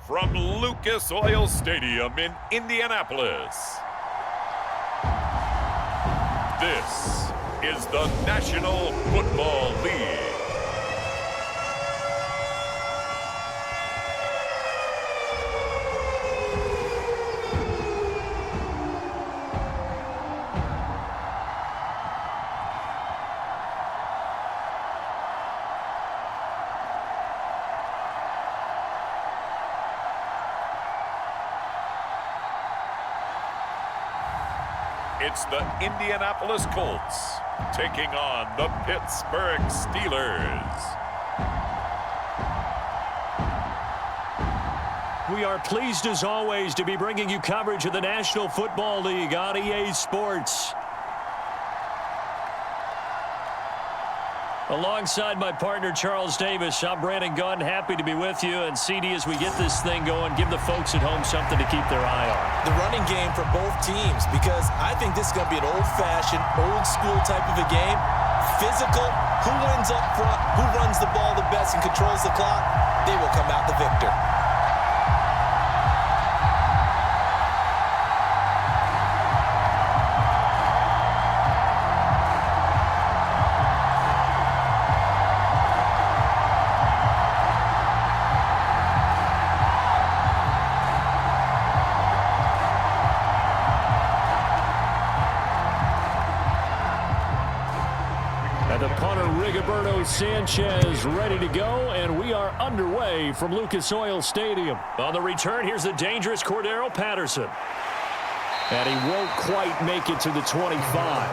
from Lucas Oil Stadium in Indianapolis. This is the National Football League. It's the Indianapolis Colts taking on the Pittsburgh Steelers. We are pleased as always to be bringing you coverage of the National Football League on EA Sports. Alongside my partner, Charles Davis, I'm Brandon Gunn. Happy to be with you. And CD, as we get this thing going, give the folks at home something to keep their eye on. The running game for both teams, because I think this is going to be an old-fashioned, old-school type of a game. Physical, who wins up front, who runs the ball the best and controls the clock, they will come out the victor. Sanchez ready to go, and we are underway from Lucas Oil Stadium. On the return, here's the dangerous Cordero Patterson. And he won't quite make it to the 25.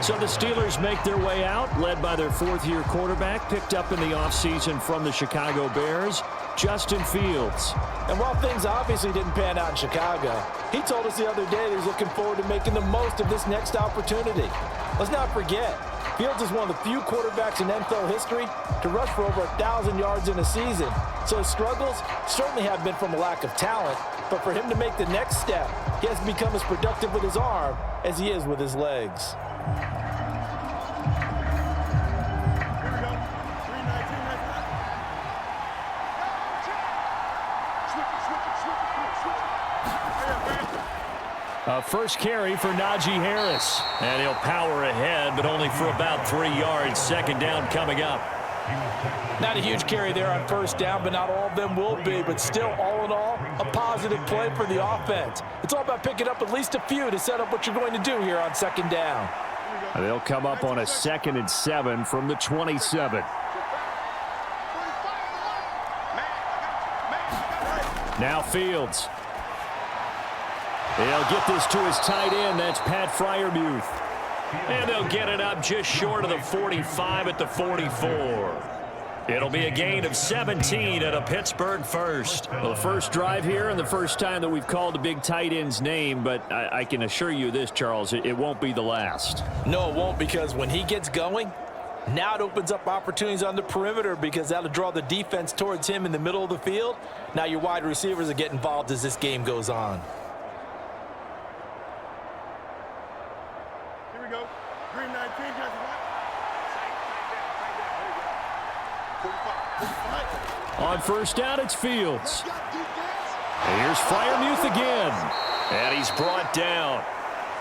So the Steelers make their way out, led by their fourth-year quarterback, picked up in the offseason from the Chicago Bears, Justin Fields. And while things obviously didn't pan out in Chicago, he told us the other day that he's looking forward to making the most of this next opportunity. Let's not forget, Fields is one of the few quarterbacks in NFL history to rush for over 1,000 yards in a season. So his struggles certainly have been from a lack of talent, but for him to make the next step, he has to become as productive with his arm as he is with his legs. First carry for Najee Harris. And he'll power ahead, but only for about 3 yards. Second down coming up. Not a huge carry there on first down, but not all of them will be. But still, all in all, a positive play for the offense. It's all about picking up at least a few to set up what you're going to do here on second down. They'll come up on a 2nd and 7 from the 27. Now Fields. They'll get this to his tight end. That's Pat Freiermuth. And they'll get it up just short of the 45 at the 44. It'll be a gain of 17 at a Pittsburgh first. Well, the first drive here and the first time that we've called the big tight end's name, but I can assure you this, Charles, it won't be the last. No, it won't, because when he gets going, now it opens up opportunities on the perimeter, because that'll draw the defense towards him in the middle of the field. Now your wide receivers will get involved as this game goes on. On first down, it's Fields. Here's Freiermuth again. And he's brought down.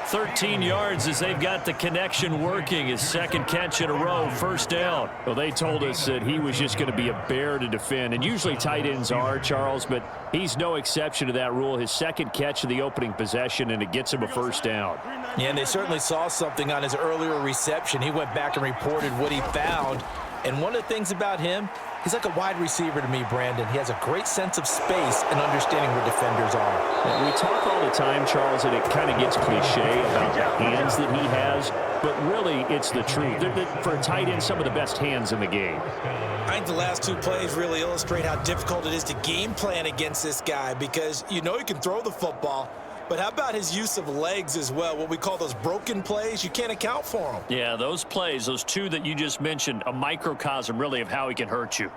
13 yards as they've got the connection working. His second catch in a row, first down. Well, they told us that he was just going to be a bear to defend. And usually tight ends are, Charles, but he's no exception to that rule. His second catch of the opening possession, and it gets him a first down. Yeah, and they certainly saw something on his earlier reception. He went back and reported what he found. And one of the things about him, he's like a wide receiver to me, Brandon. He has a great sense of space and understanding where defenders are. We talk all the time, Charles, and it kind of gets cliche about the hands that he has, but really it's the truth. For a tight end, some of the best hands in the game. I think the last two plays really illustrate how difficult it is to game plan against this guy, because you know he can throw the football, but how about his use of legs as well? What we call those broken plays, you can't account for them. Yeah, those plays, those two that you just mentioned, a microcosm really of how he can hurt you.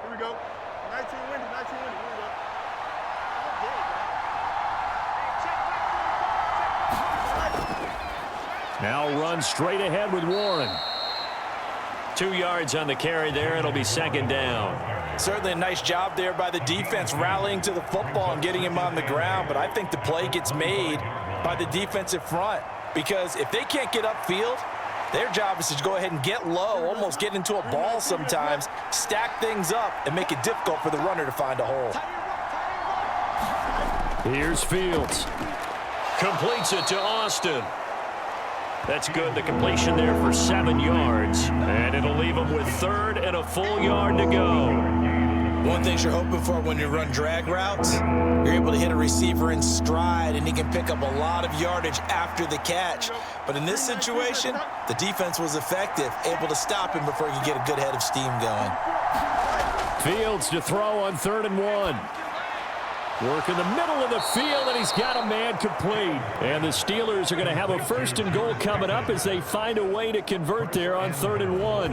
Here we go. 19 winning, 19 winning. Here we go. Now run straight ahead with Warren. 2 yards on the carry there. It'll be second down. Certainly a nice job there by the defense rallying to the football and getting him on the ground, but I think the play gets made by the defensive front because if they can't get upfield, their job is to go ahead and get low, almost get into a ball sometimes, stack things up, and make it difficult for the runner to find a hole. Here's Fields. Completes it to Austin. That's good. The completion there for 7 yards. And it'll leave him with third and a full yard to go. One thing you're hoping for when you run drag routes, you're able to hit a receiver in stride, and he can pick up a lot of yardage after the catch. But in this situation, the defense was effective, able to stop him before he could get a good head of steam going. Fields to throw on 3rd and 1. Work in the middle of the field, and he's got a man complete. And the Steelers are going to have a 1st and goal coming up as they find a way to convert there on 3rd and 1.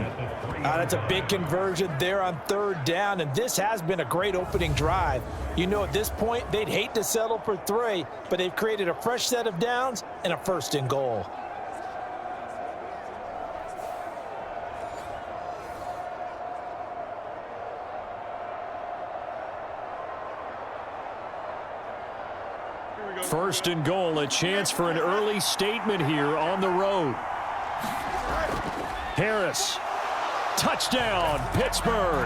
That's a big conversion there on 3rd down, and this has been a great opening drive. You know, at this point, they'd hate to settle for 3, but they've created a fresh set of downs and a 1st and goal. First and goal, a chance for an early statement here on the road. Harris, touchdown, Pittsburgh.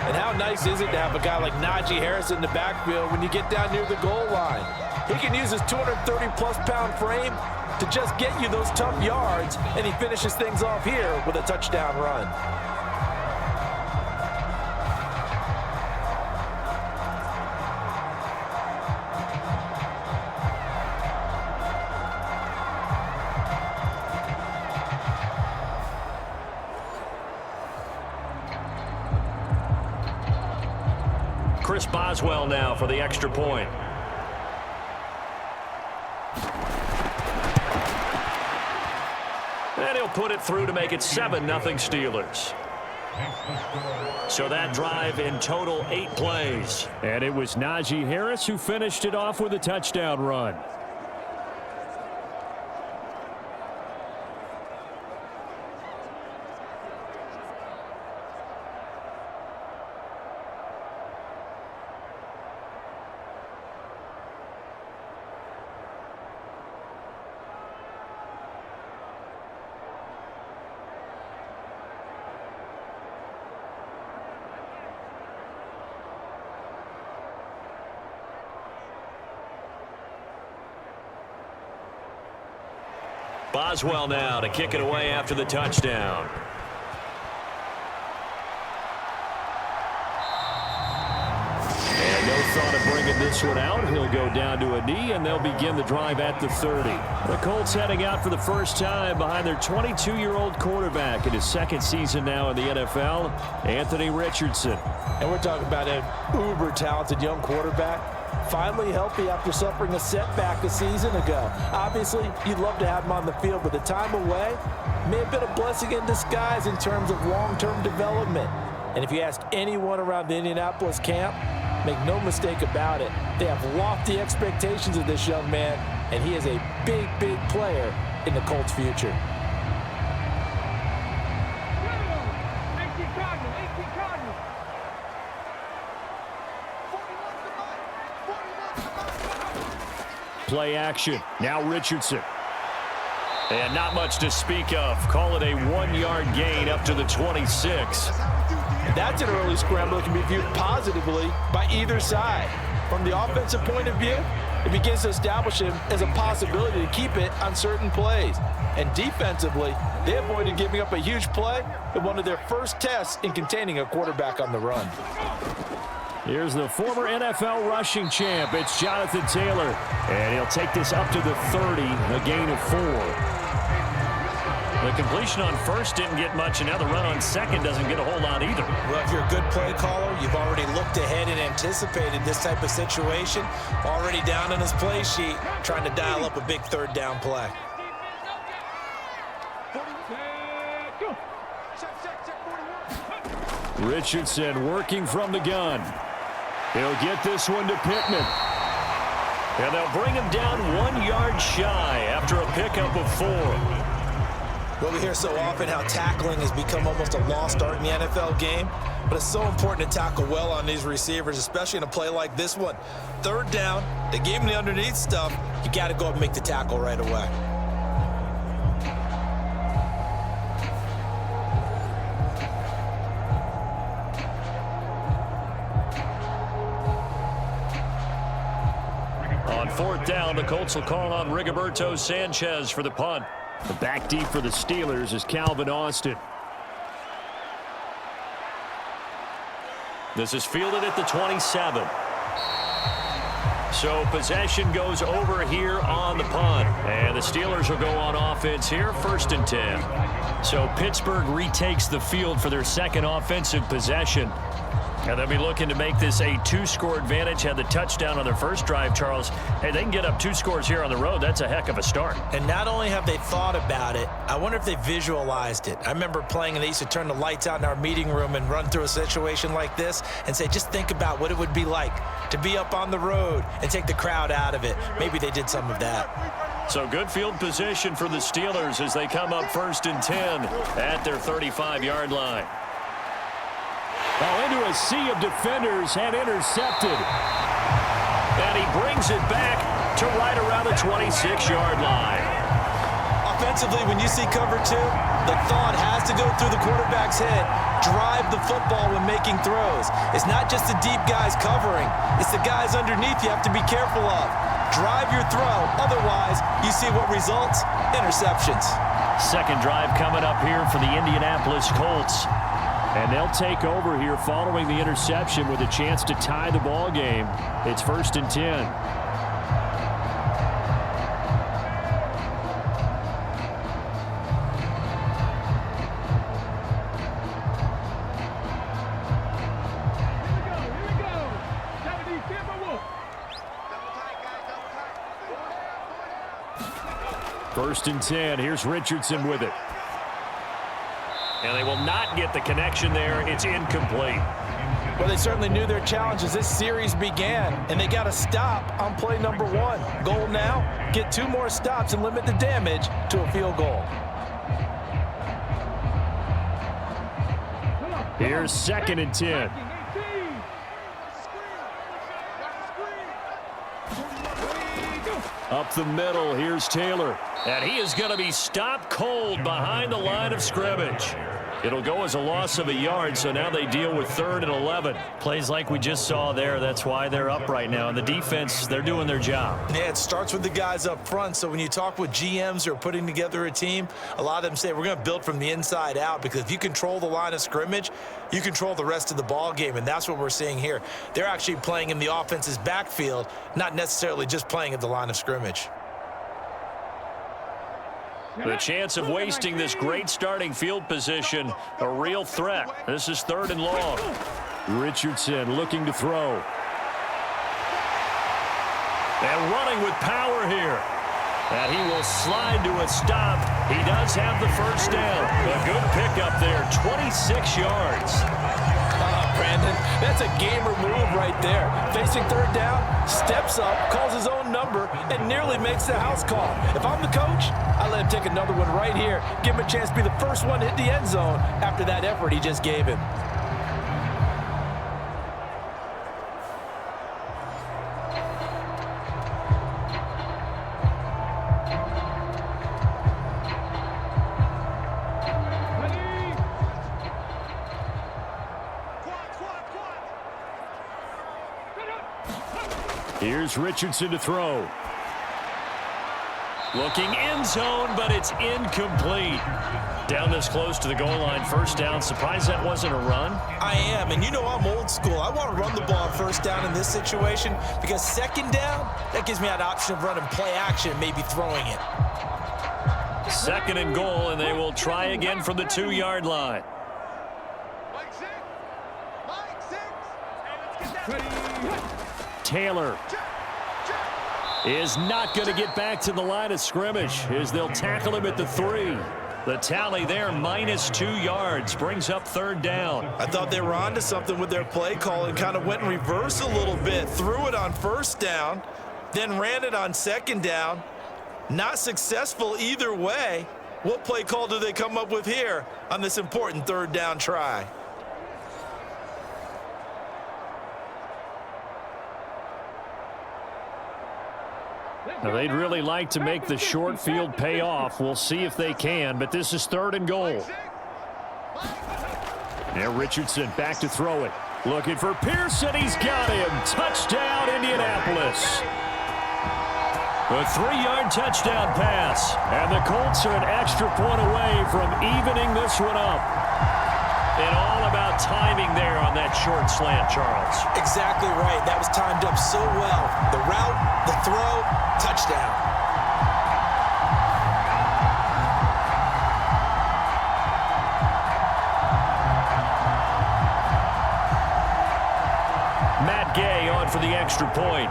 And how nice is it to have a guy like Najee Harris in the backfield when you get down near the goal line? He can use his 230-plus pound frame to just get you those tough yards, and he finishes things off here with a touchdown run. Chris Boswell now for the extra point. And he'll put it through to make it 7-0 Steelers. So that drive in total 8 plays. And it was Najee Harris who finished it off with a touchdown run. Boswell now to kick it away after the touchdown. And no thought of bringing this one out. He'll go down to a knee, and they'll begin the drive at the 30. The Colts heading out for the first time behind their 22-year-old quarterback in his 2nd season now in the NFL, Anthony Richardson. And we're talking about an uber-talented young quarterback. Finally healthy after suffering a setback a season ago. Obviously, you'd love to have him on the field, but the time away may have been a blessing in disguise in terms of long-term development. And if you ask anyone around the Indianapolis camp, make no mistake about it, they have lofty expectations of this young man, and he is a big, big player in the Colts' future. Play action. Now Richardson. And not much to speak of. Call it a 1-yard gain up to the 26. That's an early scramble that can be viewed positively by either side. From the offensive point of view, it begins to establish him as a possibility to keep it on certain plays. And defensively, they avoided giving up a huge play in one of their first tests in containing a quarterback on the run. Here's the former NFL rushing champ. It's Jonathan Taylor. And he'll take this up to the 30, a gain of 4. The completion on 1st didn't get much, and now the run on 2nd doesn't get a whole lot either. Well, if you're a good play caller, you've already looked ahead and anticipated this type of situation. Already down on his play sheet, trying to dial up a big 3rd down play. Richardson working from the gun. He'll get this one to Pittman. And they'll bring him down 1 yard shy after a pickup of 4. Well, we hear so often how tackling has become almost a lost art in the NFL game, but it's so important to tackle well on these receivers, especially in a play like this one. 3rd down, they gave him the underneath stuff. You got to go up and make the tackle right away. On 4th down, the Colts will call on Rigoberto Sanchez for the punt. The back deep for the Steelers is Calvin Austin. This is fielded at the 27. So possession goes over here on the punt. And the Steelers will go on offense here, 1st and 10. So Pittsburgh retakes the field for their 2nd offensive possession. And they'll be looking to make this a 2-score advantage. Had the touchdown on their first drive, Charles. Hey, they can get up 2 scores here on the road. That's a heck of a start. And not only have they thought about it, I wonder if they visualized it. I remember playing, and they used to turn the lights out in our meeting room and run through a situation like this and say, just think about what it would be like to be up on the road and take the crowd out of it. Maybe they did some of that. So good field position for the Steelers as they come up 1st and 10 at their 35-yard line. Oh, into a sea of defenders and intercepted. And he brings it back to right around the 26-yard line. Offensively, when you see cover 2, the thought has to go through the quarterback's head. Drive the football when making throws. It's not just the deep guys covering. It's the guys underneath you have to be careful of. Drive your throw. Otherwise, you see what results? Interceptions. 2nd drive coming up here for the Indianapolis Colts. And they'll take over here following the interception with a chance to tie the ball game. It's 1st and 10. First and 10. Here's Richardson with it. And they will not get the connection there. It's incomplete. Well, they certainly knew their challenge as this series began, and they got to stop on play number 1. Goal now, get 2 more stops and limit the damage to a field goal. Here's 2nd and 10. Up the middle, here's Taylor. And he is going to be stopped cold behind the line of scrimmage. It'll go as a loss of a yard, so now they deal with 3rd and 11. Plays like we just saw there. That's why they're up right now. And the defense, they're doing their job. Yeah, it starts with the guys up front. So when you talk with GMs who are putting together a team, a lot of them say we're going to build from the inside out, because if you control the line of scrimmage, you control the rest of the ball game, and that's what we're seeing here. They're actually playing in the offense's backfield, not necessarily just playing at the line of scrimmage. The chance of wasting this great starting field position, a real threat. This is 3rd and long. Richardson looking to throw. And running with power here. And he will slide to a stop. He does have the 1st down. A good pickup there, 26 yards. Brandon, that's a gamer move right there. Facing 3rd down, steps up, calls his own number, and nearly makes the house call. If I'm the coach, I let him take another one right here. Give him a chance to be the first one to hit the end zone after that effort he just gave him. Here's Richardson to throw. Looking end zone, but it's incomplete. Down this close to the goal line, 1st down. Surprised that wasn't a run? I am, and you know I'm old school. I want to run the ball 1st down in this situation, because 2nd down, that gives me that option of running play action, maybe throwing it. 2nd and goal, and they will try again from the 2-yard line. Taylor is not going to get back to the line of scrimmage as they'll tackle him at the 3. The tally there, -2 yards, brings up 3rd down. I thought they were onto something with their play call and kind of went in reverse a little bit. Threw it on 1st down, then ran it on second down. Not successful either way. What play call do they come up with here on this important third down try? Now, they'd really like to make the short field pay off. We'll see if they can, but this is 3rd and goal. Now Richardson back to throw it. Looking for Pearson. He's got him. Touchdown, Indianapolis. A 3-yard touchdown pass. And the Colts are an extra point away from evening this one up. And all about timing there on that short slant, Charles. Exactly right. That was timed up so well. The route, the throw, touchdown. Matt Gay on for the extra point.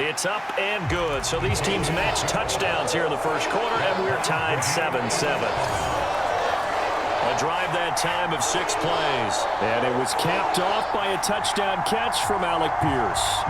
It's up and good. So these teams match touchdowns here in the first quarter, and we're tied 7-7. A drive that time of 6 plays. And it was capped off by a touchdown catch from Alec Pierce.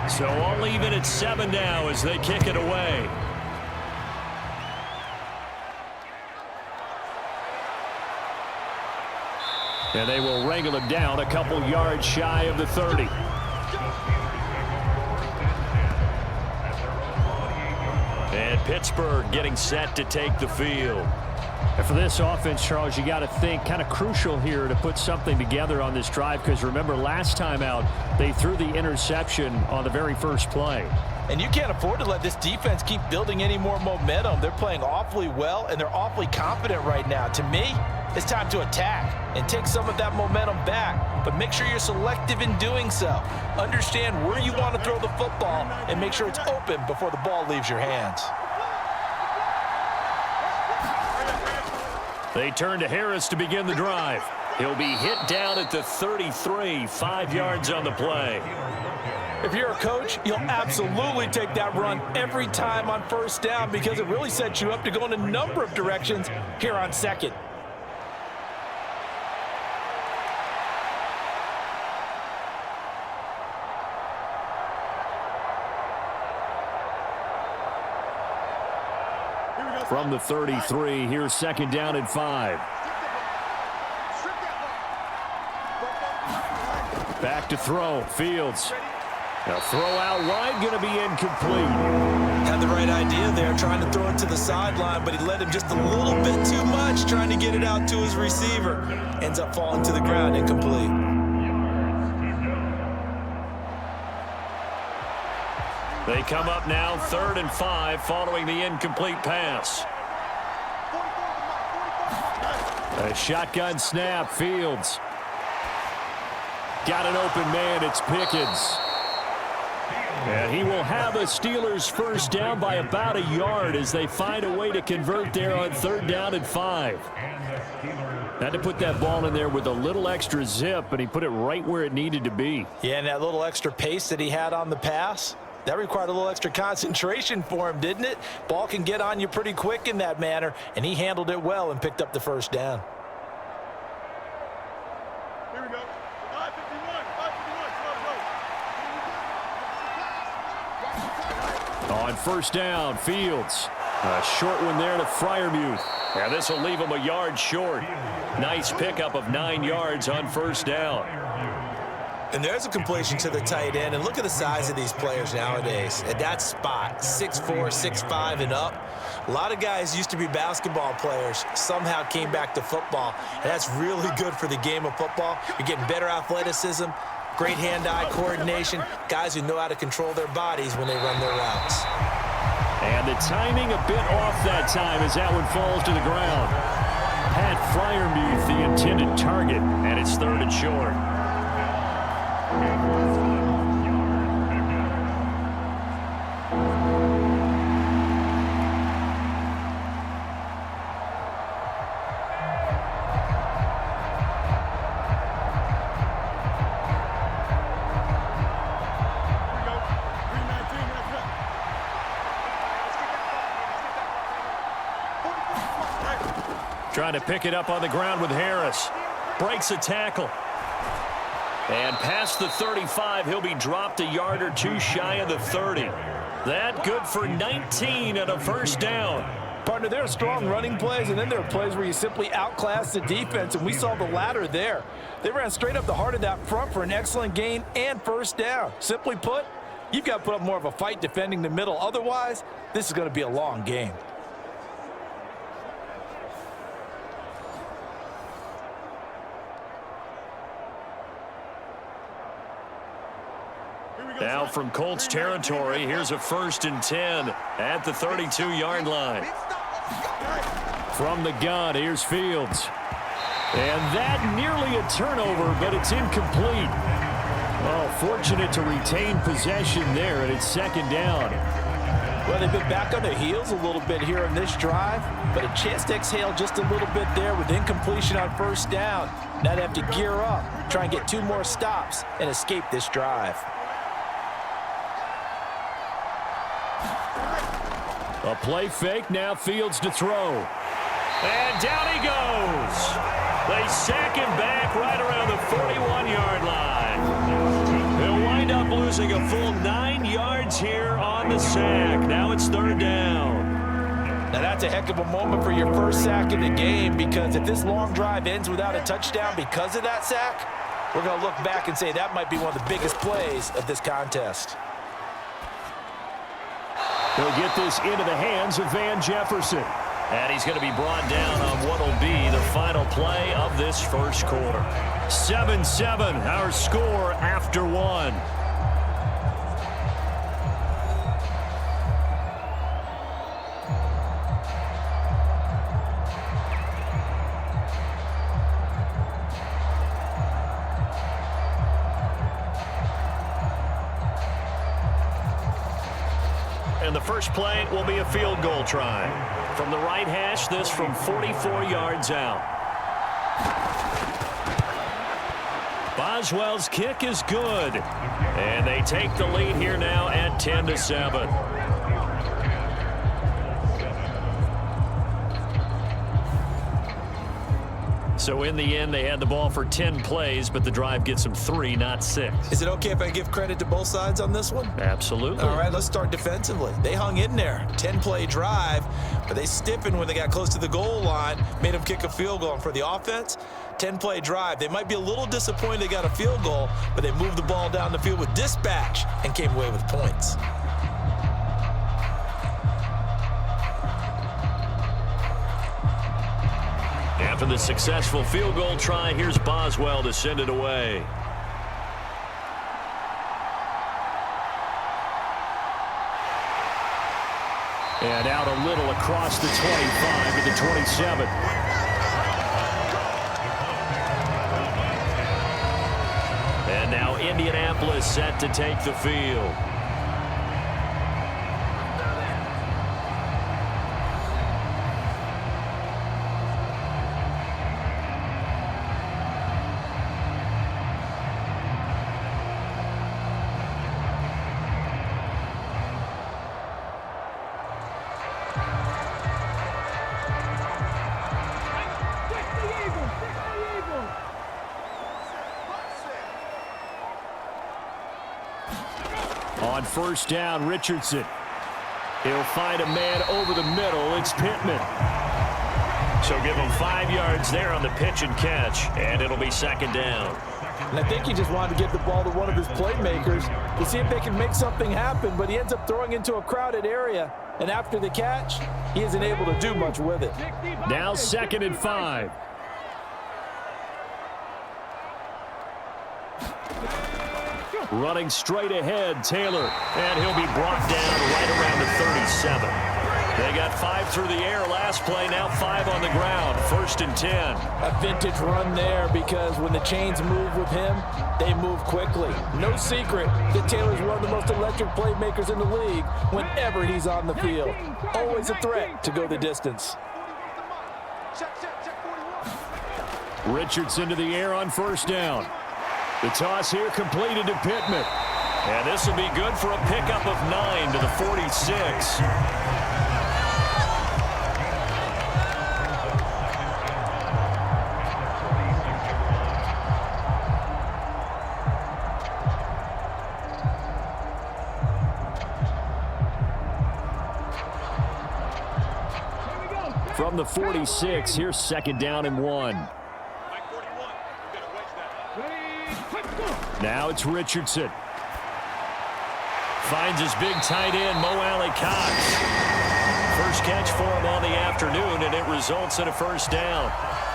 So all even at 7 now as they kick it away. And they will wrangle him down a couple yards shy of the 30. And Pittsburgh getting set to take the field. And for this offense, Charles, you got to think kind of crucial here to put something together on this drive, because remember last time out they threw the interception on the very first play. And you can't afford to let this defense keep building any more momentum. They're playing awfully well, and they're awfully confident right now. To me, it's time to attack and take some of that momentum back, but make sure you're selective in doing so. Understand where you want to throw the football and make sure it's open before the ball leaves your hands. They turn to Harris to begin the drive. He'll be hit down at the 33, 5 yards on the play. If you're a coach, you'll absolutely take that run every time on first down because it really sets you up to go in a number of directions here on second. From the 33, here's 2nd down and 5. Back to throw, Fields. Now throw out wide, going to be incomplete. Had the right idea there, trying to throw it to the sideline, but he led him just a little bit too much, trying to get it out to his receiver. Ends up falling to the ground, incomplete. They come up now 3rd and 5 following the incomplete pass. A shotgun snap, Fields. Got an open man, it's Pickens. And he will have a Steelers first down by about a yard as they find a way to convert there on 3rd down and 5. Had to put that ball in there with a little extra zip, and he put it right where it needed to be. Yeah, and that little extra pace that he had on the pass, that required a little extra concentration for him, didn't it? Ball can get on you pretty quick in that manner, and he handled it well and picked up the first down. Here we go. 5:51. On first down, Fields. A short one there to Freiermuth. Yeah, this will leave him a yard short. Nice pickup of 9 yards on first down. And there's a completion to the tight end. And look at the size of these players nowadays. At that spot, 6'4", 6'5", and up. A lot of guys used to be basketball players, somehow came back to football. And that's really good for the game of football. You're getting better athleticism, great hand-eye coordination, guys who know how to control their bodies when they run their routes. And the timing a bit off that time as that one falls to the ground. Pat Freiermuth, the intended target, And it's 3rd and short. Trying to pick it up on the ground with Harris. Breaks a tackle. And past the 35, he'll be dropped a yard or two shy of the 30. That good for 19 and a first down. Partner, there are strong running plays, and then there are plays where you simply outclass the defense, and we saw the latter there. They ran straight up the heart of that front for an excellent gain and first down. Simply put, you've got to put up more of a fight defending the middle. Otherwise, this is going to be a long game. Now from Colts territory, here's a 1st and 10 at the 32-yard line. From the gun, here's Fields. And that nearly a turnover, but it's incomplete. Well, fortunate to retain possession there, and it's 2nd down. Well, they've been back on their heels a little bit here in this drive, but a chance to exhale just a little bit there with incompletion on first down. Now they have to gear up, try and get 2 more stops, and escape this drive. A play fake, now Fields to throw. And down he goes. They sack him back right around the 41-yard line. He'll wind up losing a full 9 yards here on the sack. Now it's 3rd down. Now that's a heck of a moment for your first sack of the game, because if this long drive ends without a touchdown because of that sack, we're going to look back and say that might be one of the biggest plays of this contest. He'll get this into the hands of Van Jefferson. And he's going to be brought down on what will be the final play of this first quarter. 7-7, our score after 1. And the first play will be a field goal try. From the right hash, this from 44 yards out. Boswell's kick is good. And they take the lead here now at 10-7. So in the end, they had the ball for 10 plays, but the drive gets them 3, not 6. Is it okay if I give credit to both sides on this one? Absolutely. All right, let's start defensively. They hung in there. 10-play drive, but they stiffened when they got close to the goal line, made them kick a field goal. And for the offense, 10-play drive. They might be a little disappointed they got a field goal, but they moved the ball down the field with dispatch and came away with points. After the successful field goal try, here's Boswell to send it away. And out a little across the 25 to the 27. And now Indianapolis set to take the field. On first down, Richardson. He'll find a man over the middle. It's Pittman. So give him 5 yards there on the pitch and catch, and it'll be 2nd down. And I think he just wanted to get the ball to one of his playmakers to see if they can make something happen, but he ends up throwing into a crowded area. And after the catch, he isn't able to do much with it. Now 2nd and 5. Running straight ahead, Taylor. And he'll be brought down right around the 37. They got 5 through the air last play, now 5 on the ground. 1st and 10. A vintage run there, because when the chains move with him, they move quickly. No secret that Taylor's one of the most electric playmakers in the league whenever he's on the field. Always a threat to go the distance. Richardson to the air on first down. The toss here completed to Pittman. And this will be good for a pickup of 9 to the 46. From the 46, here's 2nd down and 1. Now it's Richardson. Finds his big tight end, Mo Alley-Cox. First catch for him on the afternoon, and it results in a 1st down.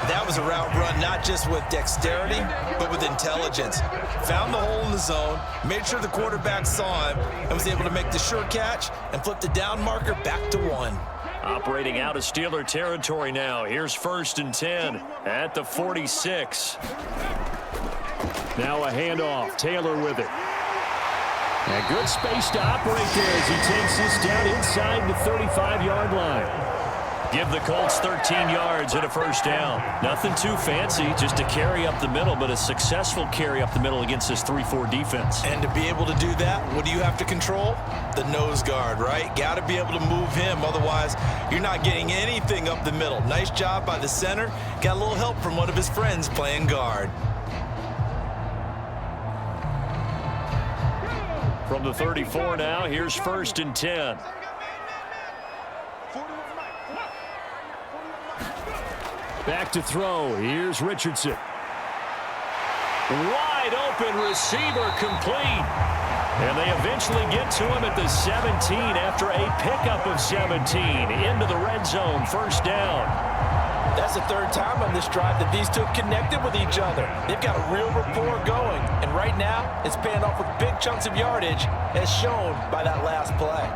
That was a route run not just with dexterity, but with intelligence. Found the hole in the zone, made sure the quarterback saw him, and was able to make the sure catch and flip the down marker back to 1. Operating out of Steeler territory now. Here's 1st and 10 at the 46. Now a handoff. Taylor with it. And good space to operate there as he takes this down inside the 35-yard line. Give the Colts 13 yards and a 1st down. Nothing too fancy, just a carry up the middle, but a successful carry up the middle against this 3-4 defense. And to be able to do that, what do you have to control? The nose guard, right? Got to be able to move him, otherwise you're not getting anything up the middle. Nice job by the center. Got a little help from one of his friends playing guard. From the 34 now, here's 1st and 10. Back to throw. Here's Richardson. Wide open receiver complete. And they eventually get to him at the 17 after a pickup of 17. Into the red zone, 1st down. That's the 3rd time on this drive that these two have connected with each other. They've got a real rapport going. And right now, it's paying off with big chunks of yardage, as shown by that last play.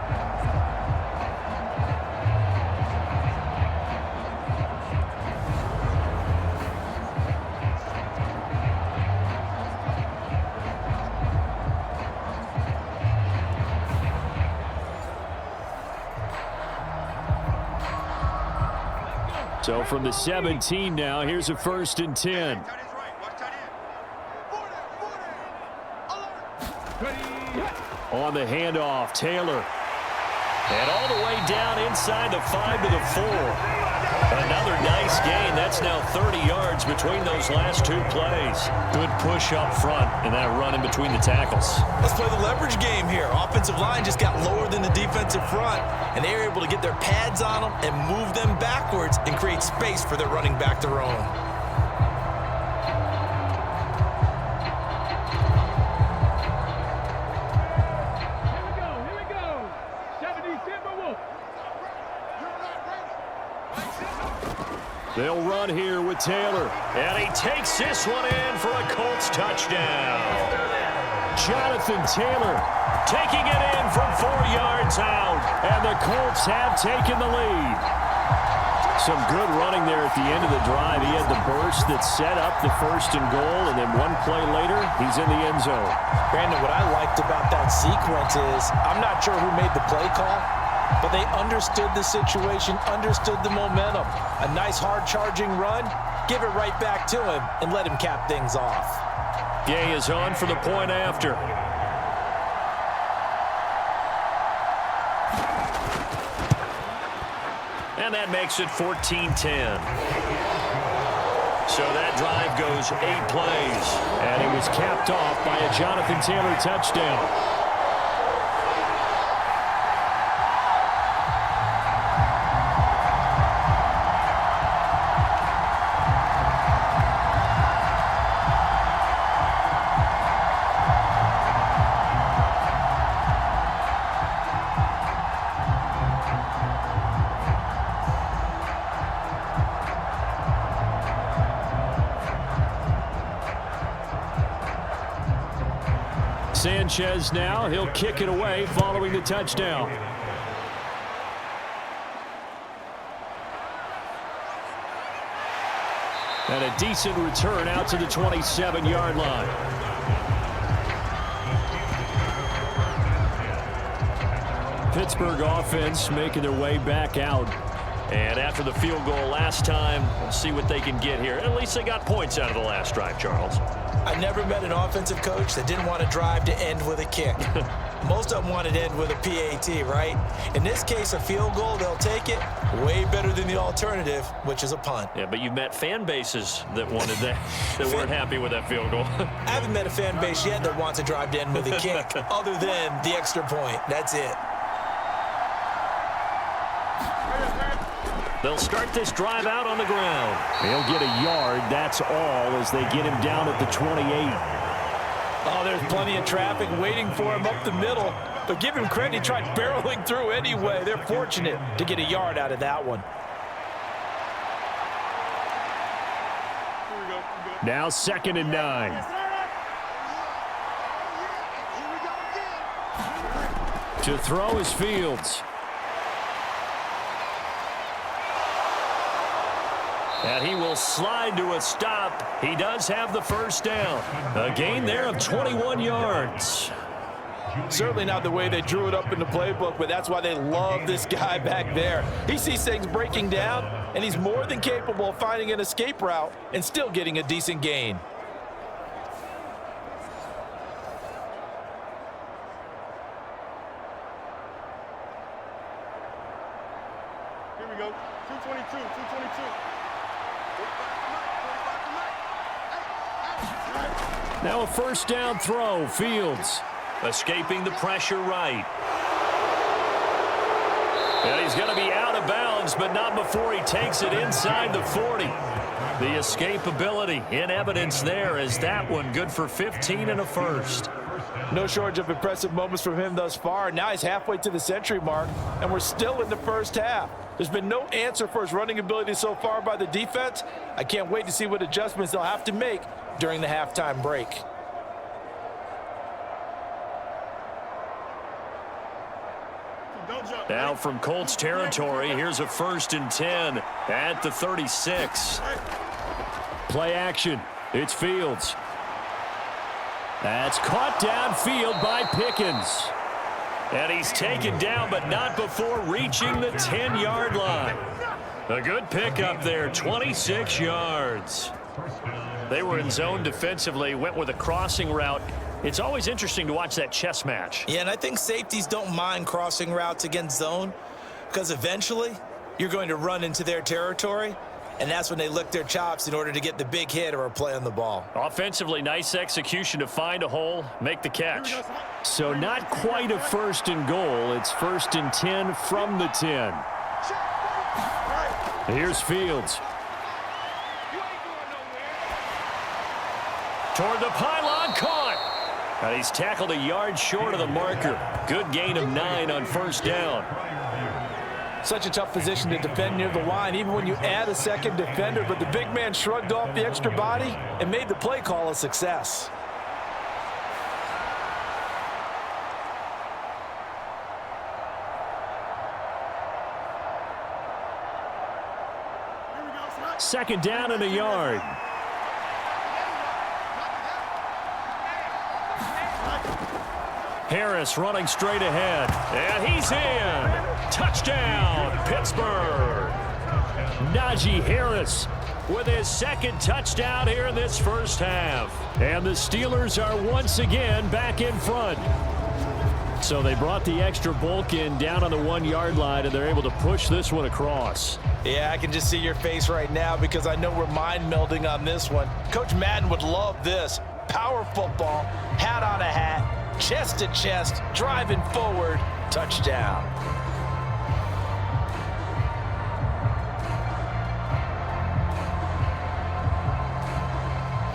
So from the 17 now, here's a 1st and 10. On the handoff, Taylor. And all the way down inside the 5 to the 4. Another nice gain. That's now 30 yards between those last 2 plays. Good push up front and that run in between the tackles. Let's play the leverage game here. Offensive line just got lower than the defensive front, and they were able to get their pads on them and move them backwards and create space for their running back to roam. They'll run here with Taylor. And he takes this one in for a Colts touchdown. Jonathan Taylor Taking it in from 4 yards out. And the Colts have taken the lead. Some good running there at the end of the drive. He had the burst that set up the 1st and goal, and then one play later, he's in the end zone. Brandon, what I liked about that sequence is I'm not sure who made the play call, but they understood the situation, understood the momentum. A nice hard-charging run, give it right back to him, and let him cap things off. Gay is on for the point after. And that makes it 14-10. So that drive goes 8 plays. And it was capped off by a Jonathan Taylor touchdown. Sanchez now, he'll kick it away following the touchdown. And a decent return out to the 27-yard line. Pittsburgh offense making their way back out. And after the field goal last time, we'll see what they can get here. At least they got points out of the last drive, Charles. I never met an offensive coach that didn't want to drive to end with a kick. Most of them wanted to end with a PAT, right? In this case, a field goal, they'll take it. Way better than the alternative, which is a punt. Yeah, but you've met fan bases that wanted that, that weren't happy with that field goal. I haven't met a fan base yet that wants to drive to end with a kick, other than the extra point. That's it. They'll start this drive out on the ground. He'll get a yard, that's all, as they get him down at the 28. Oh, there's plenty of traffic waiting for him up the middle. But give him credit, he tried barreling through anyway. They're fortunate to get a yard out of that one. Now 2nd and 9. To throw is Fields. And he will slide to a stop. He does have the first down. A gain there of 21 yards. Certainly not the way they drew it up in the playbook, but that's why they love this guy back there. He sees things breaking down, and he's more than capable of finding an escape route and still getting a decent gain. Here we go. 222, 222. Now a first down throw, Fields. Escaping the pressure right. And he's going to be out of bounds, but not before he takes it inside the 40. The escapability in evidence there as that one good for 15 and a first. No shortage of impressive moments from him thus far. Now he's halfway to the century mark, and we're still in the first half. There's been no answer for his running ability so far by the defense. I can't wait to see what adjustments they'll have to make during the halftime break. Now from Colts territory, here's a 1st and 10 at the 36. Play action. It's Fields. That's caught downfield by Pickens. And he's taken down, but not before reaching the 10-yard line. A good pickup there, 26 yards. They were in zone defensively, went with a crossing route. It's always interesting to watch that chess match. Yeah, and I think safeties don't mind crossing routes against zone because eventually you're going to run into their territory, and that's when they lick their chops in order to get the big hit or a play on the ball. Offensively, nice execution to find a hole, make the catch. So not quite a 1st and goal. It's 1st and 10 from the 10. Here's Fields. Toward the pylon, caught. And he's tackled a yard short of the marker. Good gain of 9 on 1st down. Such a tough position to defend near the line, even when you add a second defender, but the big man shrugged off the extra body and made the play call a success. Second down and a yard. Harris running straight ahead. And he's in. Touchdown, Pittsburgh. Najee Harris With his 2nd touchdown here in this first half. And the Steelers are once again back in front. So they brought the extra bulk in down on the 1-yard line, and they're able to push this one across. Yeah, I can just see your face right now because I know we're mind melding on this one. Coach Madden would love this. Power football, hat on a hat, chest to chest, driving forward, touchdown.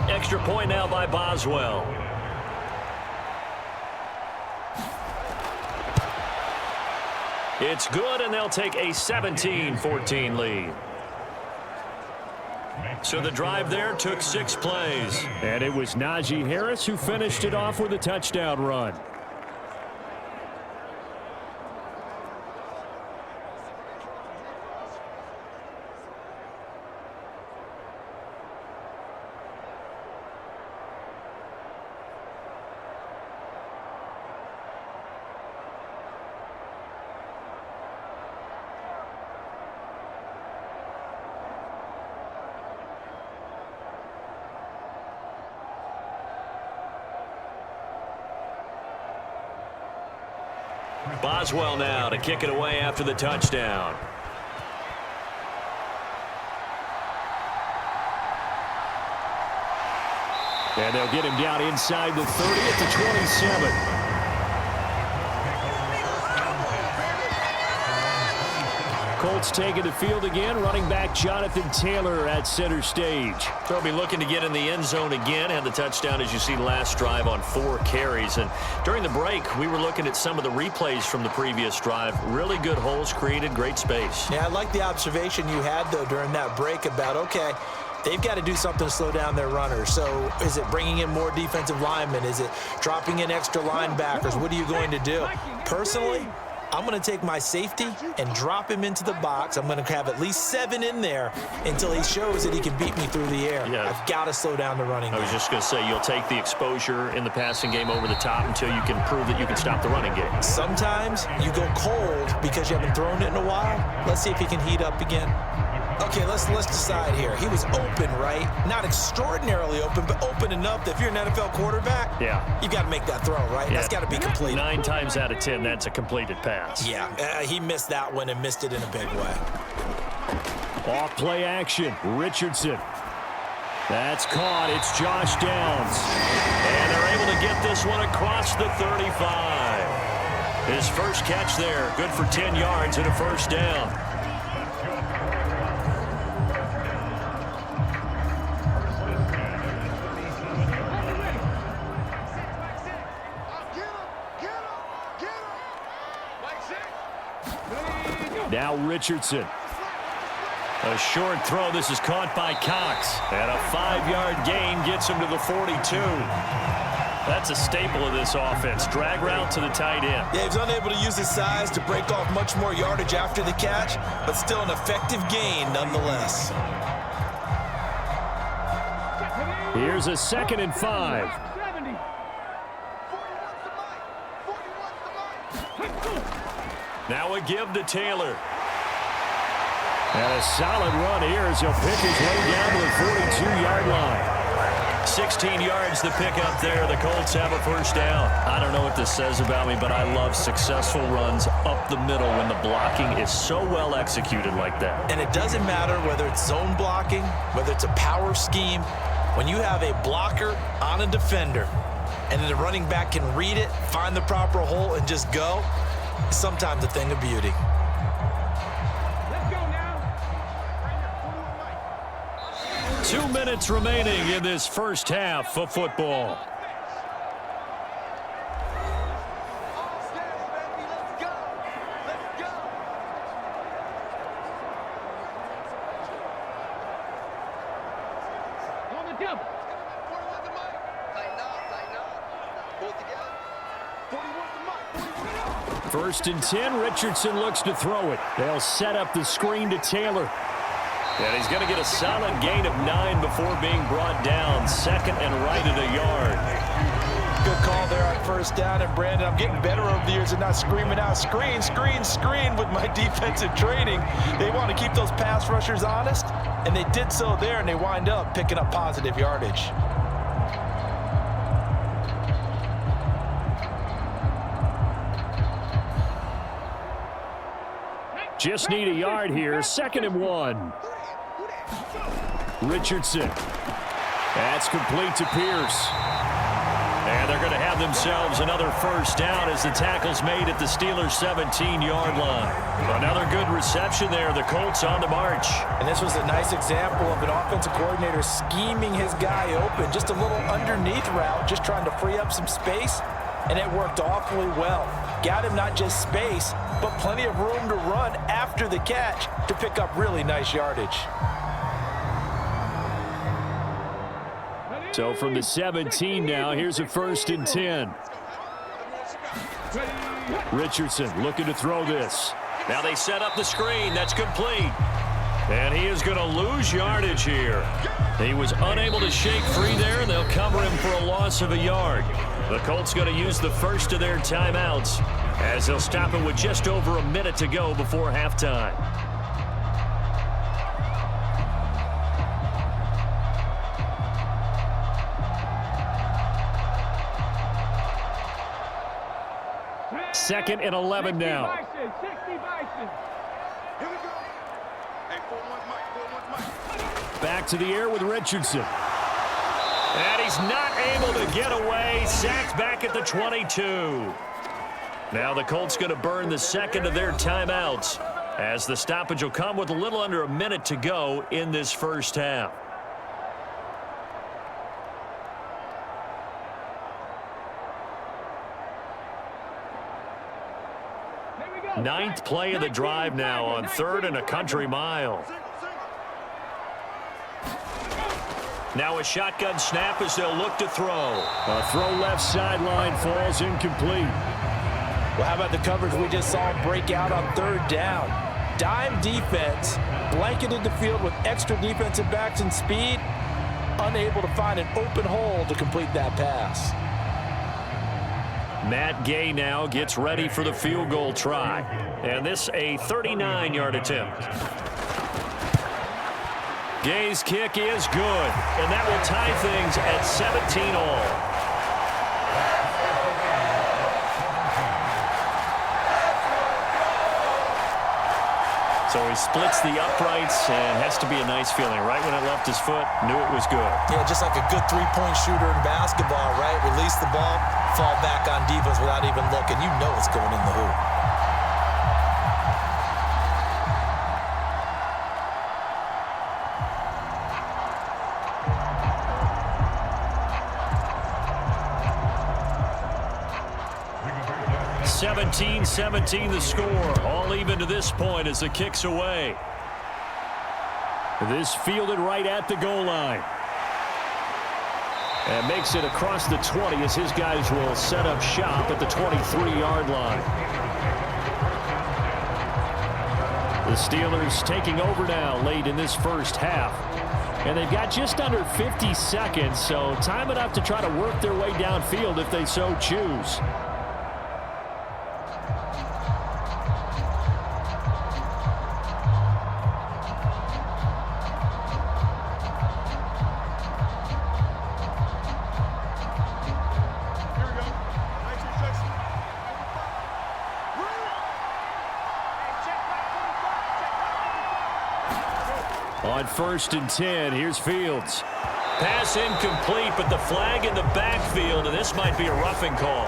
Extra point now by Boswell. It's good, and they'll take a 17-14 lead. So the drive there took 6 plays. And it was Najee Harris who finished it off with a touchdown run. Boswell now to kick it away after the touchdown. And they'll get him down inside the 30 at the 27. Colts taking the field again. Running back Jonathan Taylor at center stage. They'll be looking to get in the end zone again. Had the touchdown, as you see, last drive on 4 carries. And during the break, we were looking at some of the replays from the previous drive. Really good holes created, great space. Yeah, I like the observation you had, though, during that break about, okay, they've got to do something to slow down their runners. So is it bringing in more defensive linemen? Is it dropping in extra linebackers? What are you going to do? Personally, I'm going to take my safety and drop him into the box. I'm going to have at least 7 in there until he shows that he can beat me through the air. Yeah. I've got to slow down the running game. I was just going to say, you'll take the exposure in the passing game over the top until you can prove that you can stop the running game. Sometimes you go cold because you haven't thrown it in a while. Let's see if he can heat up again. Okay, let's decide here. He was open, right? Not extraordinarily open, but open enough that if you're an NFL quarterback, you've got to make that throw, right? Yeah. That's got to be complete. 9 times out of 10, that's a completed pass. Yeah, he missed that one and missed it in a big way. Off play action. Richardson. That's caught. It's Josh Downs. And they're able to get this one across the 35. His first catch there. Good for 10 yards and a first down. Now Richardson. A short throw. This is caught by Cox. And a 5-yard gain gets him to the 42. That's a staple of this offense. Drag route to the tight end. Yeah, he was unable to use his size to break off much more yardage after the catch, but still an effective gain nonetheless. Here's a 2nd and 5. Now a give to Taylor. And a solid run here as he'll pick his way down to the 42-yard line. 16 yards the pick up there. The Colts have a first down. I don't know what this says about me, but I love successful runs up the middle when the blocking is so well executed like that. And it doesn't matter whether it's zone blocking, whether it's a power scheme. When you have a blocker on a defender and then the running back can read it, find the proper hole, and just go, it's sometimes a thing of beauty. 2 minutes remaining in this first half of football. First and 10, Richardson looks to throw it. They'll set up the screen to Taylor. And he's going to get a solid gain of 9 before being brought down. 2nd and right at a yard. Good call there on first down. And Brandon, I'm getting better over the years and not screaming out, screen, screen, screen with my defensive training. They want to keep those pass rushers honest, and they did so there, and they wind up picking up positive yardage. Just need a yard here. 2nd and 1. Richardson. That's complete to Pierce. And they're going to have themselves another first down as the tackle's made at the Steelers' 17-yard line. Another good reception there. The Colts on the march. And this was a nice example of an offensive coordinator scheming his guy open. Just a little underneath route, just trying to free up some space, and it worked awfully well. Got him not just space, but plenty of room to run after the catch to pick up really nice yardage. So from the 17 now, here's a 1st and 10. Richardson looking to throw this. Now they set up the screen. That's complete. And he is going to lose yardage here. He was unable to shake free there, and they'll cover him for a loss of a yard. The Colts going to use the first of their timeouts as they'll stop it with just over a minute to go before halftime. Second and 11 now. Back to the air with Richardson. And he's not able to get away. Sacked back at the 22. Now the Colts going to burn the second of their timeouts as the stoppage will come with a little under a minute to go in this first half. Ninth play of the drive now on 3rd and a country mile. Now a shotgun snap as they'll look to throw. A throw left sideline falls incomplete. Well, how about the coverage we just saw break out on 3rd down? Dime defense, blanketed the field with extra defensive backs and speed, unable to find an open hole to complete that pass. Matt Gay now gets ready for the field goal try. And this a 39-yard attempt. Gay's kick is good, and that will tie things at 17 all. So he splits the uprights, and it has to be a nice feeling. Right when it left his foot, knew it was good. Yeah, just like a good three-point shooter in basketball, right? Release the ball, fall back on defense without even looking. You know it's going in the hoop. (17-17) the score. All even to this point as the kick's away. This fielded right at the goal line. And makes it across the 20 as his guys will set up shop at the 23-yard line. The Steelers taking over now late in this first half. And they've got just under 50 seconds, so time enough to try to work their way downfield if they so choose. On 1st and 10, here's Fields. Pass incomplete, but the flag in the backfield, and this might be a roughing call.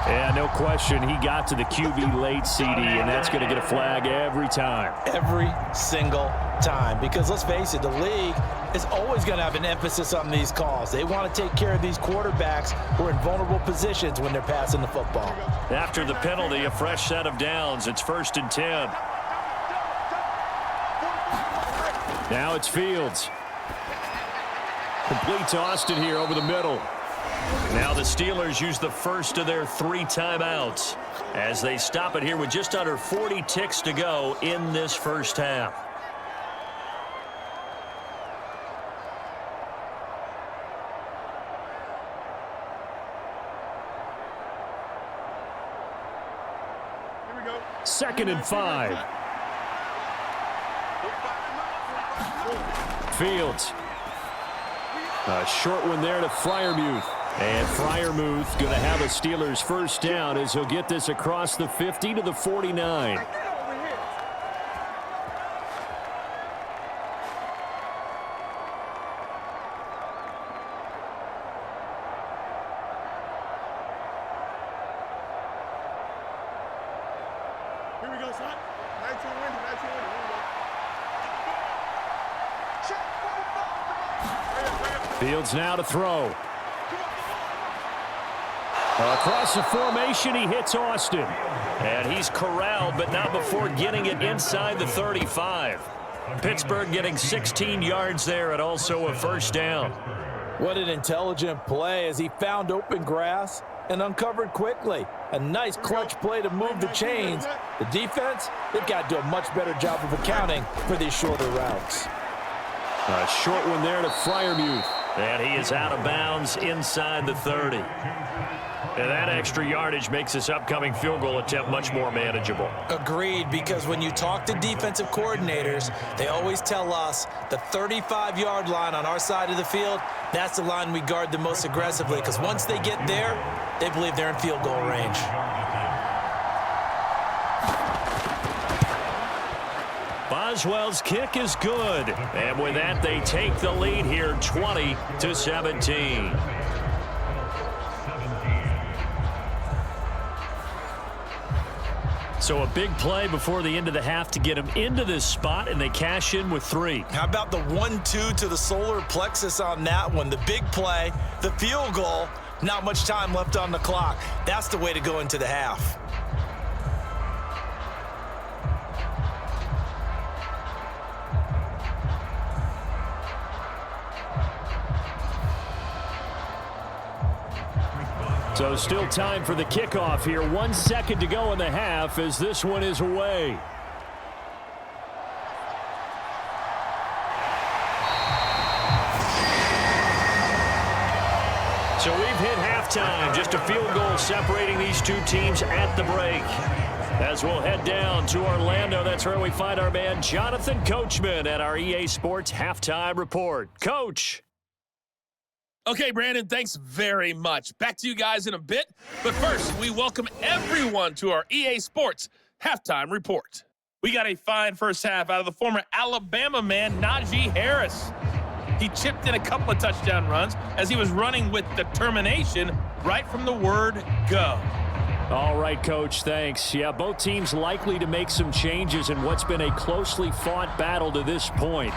Yeah, no question. He got to the QB late, CD, and that's going to get a flag every time. Every single time. Because let's face it, the league is always going to have an emphasis on these calls. They want to take care of these quarterbacks who are in vulnerable positions when they're passing the football. After the penalty, a fresh set of downs. It's 1st and 10. Now it's Fields. Complete to Austin here over the middle. Now the Steelers use the first of their 3 timeouts as they stop it here with just under 40 ticks to go in this first half. Here we go. 2nd and 5. Fields. A short one there to Freiermuth. And Freiermuth going to have a Steelers first down as he'll get this across the 50 to the 49. Here we go, son. 19 winning, 19 winning. Fields now to throw. Across the formation, he hits Austin. And he's corralled, but not before getting it inside the 35. Pittsburgh getting 16 yards there and also a first down. What an intelligent play as he found open grass and uncovered quickly. A nice clutch play to move the chains. The defense, they've got to do a much better job of accounting for these shorter routes. A short one there to Freiermuth. And he is out of bounds inside the 30. And that extra yardage makes this upcoming field goal attempt much more manageable. Agreed, because when you talk to defensive coordinators, they always tell us the 35-yard line on our side of the field, that's the line we guard the most aggressively, because once they get there, they believe they're in field goal range. Boswell's kick is good. And with that, they take the lead here 20-17. So a big play before the end of the half to get them into this spot, and they cash in with 3. How about the 1-2 to the solar plexus on that one? The big play, the field goal, not much time left on the clock. That's the way to go into the half. So still time for the kickoff here. 1 second to go in the half as this one is away. So we've hit halftime. Just a field goal separating these two teams at the break. As we'll head down to Orlando, that's where we find our man Jonathan Coachman at our EA Sports Halftime Report. Coach. Okay, Brandon, thanks very much. Back to you guys in a bit. But first, we welcome everyone to our EA Sports Halftime Report. We got a fine first half out of the former Alabama man, Najee Harris. He chipped in a couple of touchdown runs as he was running with determination right from the word go. All right, Coach, thanks. Yeah, both teams likely to make some changes in what's been a closely fought battle to this point.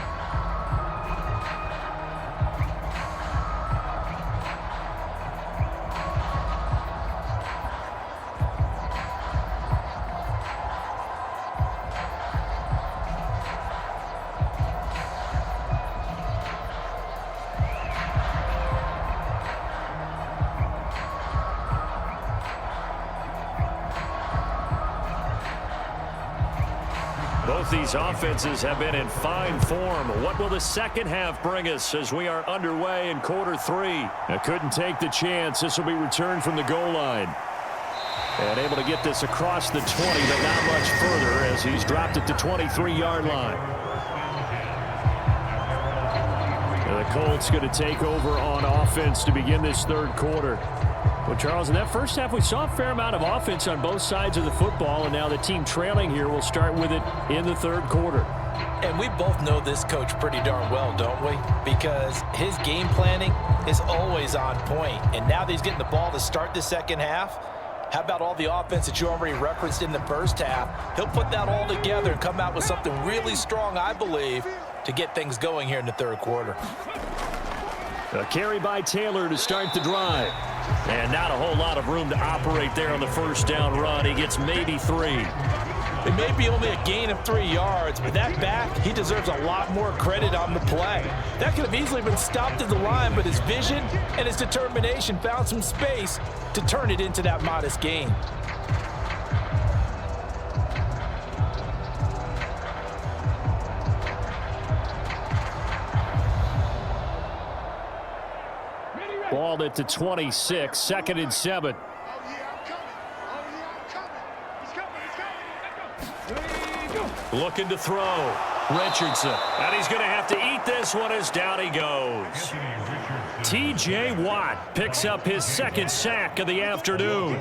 Both these offenses have been in fine form. What will the second half bring us as we are underway in quarter 3? I couldn't take the chance. This will be returned from the goal line. And able to get this across the 20, but not much further as he's dropped it to 23-yard line. And the Colts going to take over on offense to begin this third quarter. Well, Charles, in that first half, we saw a fair amount of offense on both sides of the football, and now the team trailing here will start with it in the third quarter. And we both know this coach pretty darn well, don't we? Because his game planning is always on point. And now that he's getting the ball to start the second half, how about all the offense that you already referenced in the first half? He'll put that all together and come out with something really strong, I believe, to get things going here in the third quarter. A carry by Taylor to start the drive. And not a whole lot of room to operate there on the first down run. He gets maybe 3. It may be only a gain of 3 yards, but that back, he deserves a lot more credit on the play. That could have easily been stopped at the line, but his vision and his determination found some space to turn it into that modest gain. Balled it to 26, 2nd and 7. Looking to throw. Richardson. And he's going to have to eat this one as down he goes. T.J. Watt picks up his 2nd sack of the afternoon.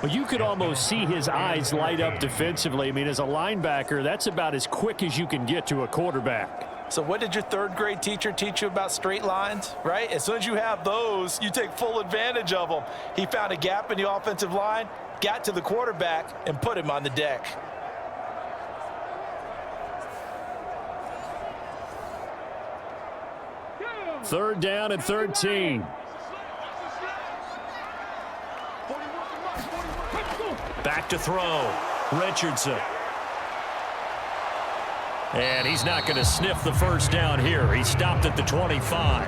Well, you could almost see his eyes light up defensively. I mean, as a linebacker, that's about as quick as you can get to a quarterback. So what did your third grade teacher teach you about straight lines, right? As soon as you have those, you take full advantage of them. He found a gap in the offensive line, got to the quarterback, and put him on the deck. Third down and 13. Back to throw. Richardson. And he's not going to sniff the first down here. He stopped at the 25.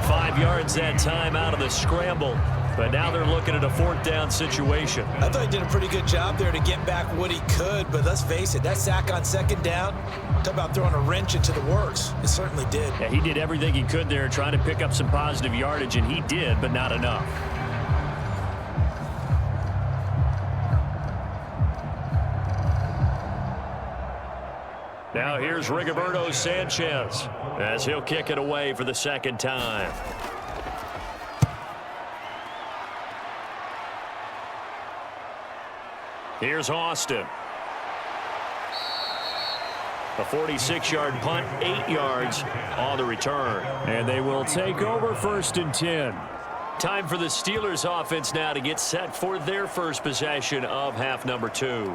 5 yards that time out of the scramble. But now they're looking at a 4th down situation. I thought he did a pretty good job there to get back what he could, but let's face it, that sack on 2nd down, talk about throwing a wrench into the works. It certainly did. Yeah, he did everything he could there trying to pick up some positive yardage, and he did, but not enough. Now here's Rigoberto Sanchez as he'll kick it away for the 2nd time. Here's Austin. A 46-yard punt, 8 yards on the return. And they will take over 1st and 10. Time for the Steelers offense now to get set for their first possession of half number 2.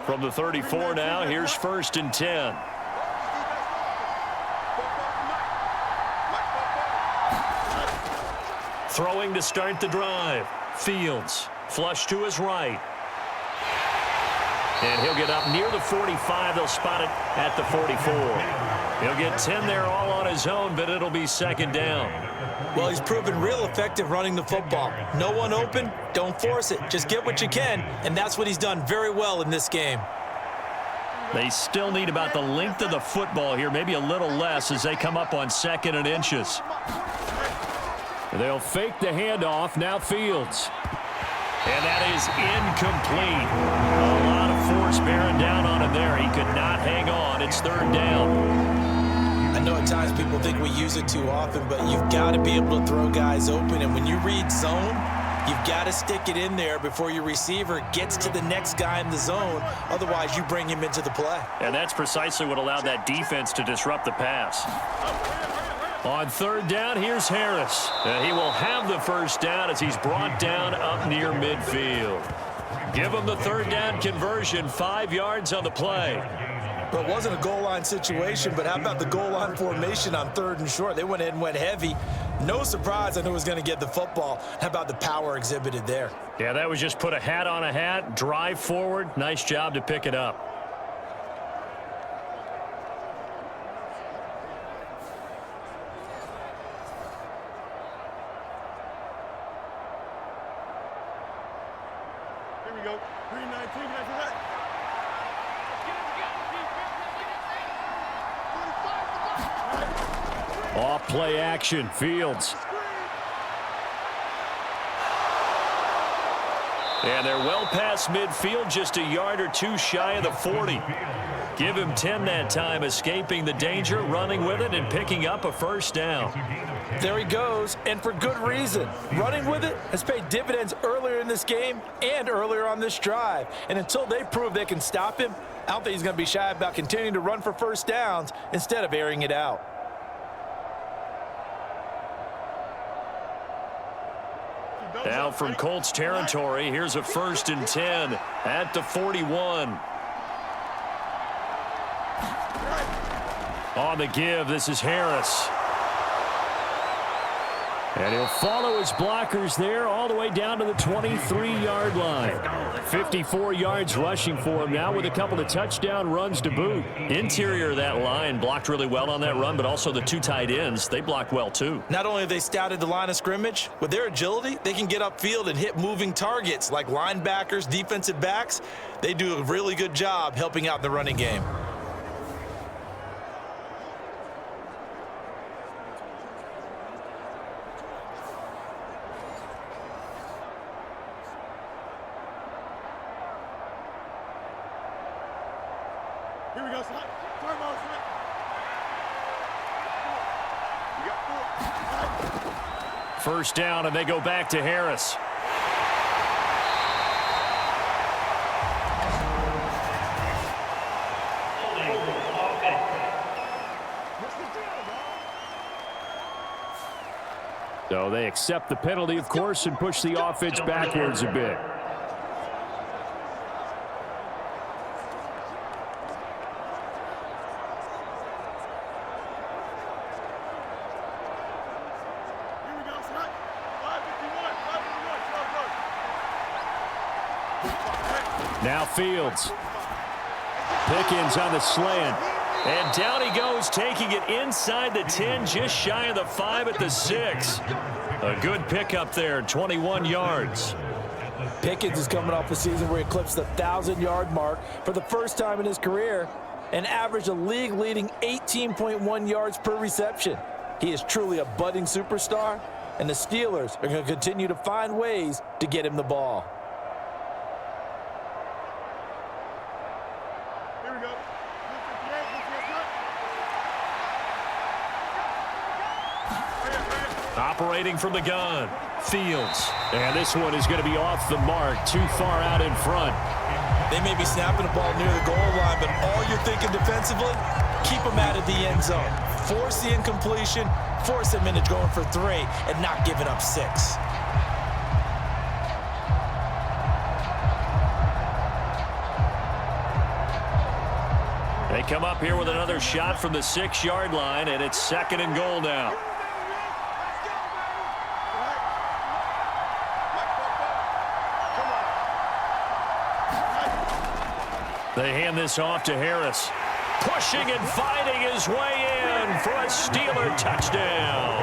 From the 34 now, here's 1st and 10. Throwing to start the drive. Fields, flush to his right. And he'll get up near the 45. They'll spot it at the 44. He'll get 10 there all on his own, but it'll be 2nd down. Well, he's proven real effective running the football. No one open, don't force it. Just get what you can, and that's what he's done very well in this game. They still need about the length of the football here, maybe a little less as they come up on 2nd and inches. They'll fake the handoff. Now Fields. And that is incomplete. A lot of force bearing down on him there. He could not hang on. It's 3rd down. I know at times people think we use it too often, but you've got to be able to throw guys open. And when you read zone, you've got to stick it in there before your receiver gets to the next guy in the zone. Otherwise, you bring him into the play. And that's precisely what allowed that defense to disrupt the pass. On 3rd down, here's Harris. And he will have the 1st down as he's brought down up near midfield. Give him the 3rd down conversion, 5 yards on the play. But it wasn't a goal line situation, but how about the goal line formation on 3rd and short? They went ahead and went heavy. No surprise I knew he was going to get the football. How about the power exhibited there? Yeah, that was just put a hat on a hat, drive forward. Nice job to pick it up. Here we go. 319. Off play action. Fields. And they're well past midfield, just a yard or 2 shy of the 40. Give him 10 that time, escaping the danger, running with it, and picking up a 1st down. There he goes, and for good reason. Running with it has paid dividends earlier in this game and earlier on this drive. And until they prove they can stop him, I don't think he's going to be shy about continuing to run for 1st downs instead of airing it out. Now from Colts territory, here's a 1st and 10 at the 41. On the give, this is Harris. And he'll follow his blockers there all the way down to the 23-yard line. 54 yards rushing for him now with a couple of touchdown runs to boot. Interior of that line blocked really well on that run, but also the 2 tight ends, they blocked well too. Not only have they scouted the line of scrimmage, with their agility, they can get upfield and hit moving targets like linebackers, defensive backs. They do a really good job helping out in the running game. Here we go, son. Turbo, son. You got 4. 1st down, and they go back to Harris. So they accept the penalty, of course, and push the offense backwards a bit. Now Fields. Pickens on the slant. And down he goes, taking it inside the 10, just shy of the 5 at the 6. A good pickup there, 21 yards. Pickens is coming off a season where he eclipsed the 1,000-yard mark for the first time in his career and averaged a league-leading 18.1 yards per reception. He is truly a budding superstar, and the Steelers are going to continue to find ways to get him the ball. Here we go. Operating from the gun, Fields. And this one is going to be off the mark, too far out in front. They may be snapping the ball near the goal line, but all you're thinking defensively, keep them out of the end zone. Force the incompletion, force them into going for 3, and not giving up 6. They come up here with another shot from the 6-yard line, and it's 2nd and goal now. They hand this off to Harris. Pushing and fighting his way in for a Steeler touchdown.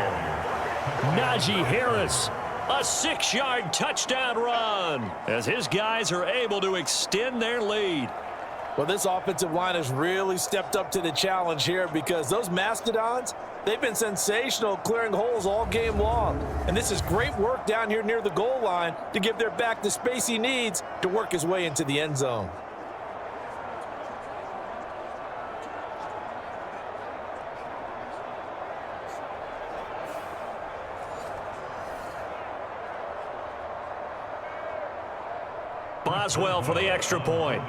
Najee Harris, a 6-yard touchdown run as his guys are able to extend their lead. Well, this offensive line has really stepped up to the challenge here because those Mastodons, they've been sensational clearing holes all game long. And this is great work down here near the goal line to give their back the space he needs to work his way into the end zone. Boswell for the extra point.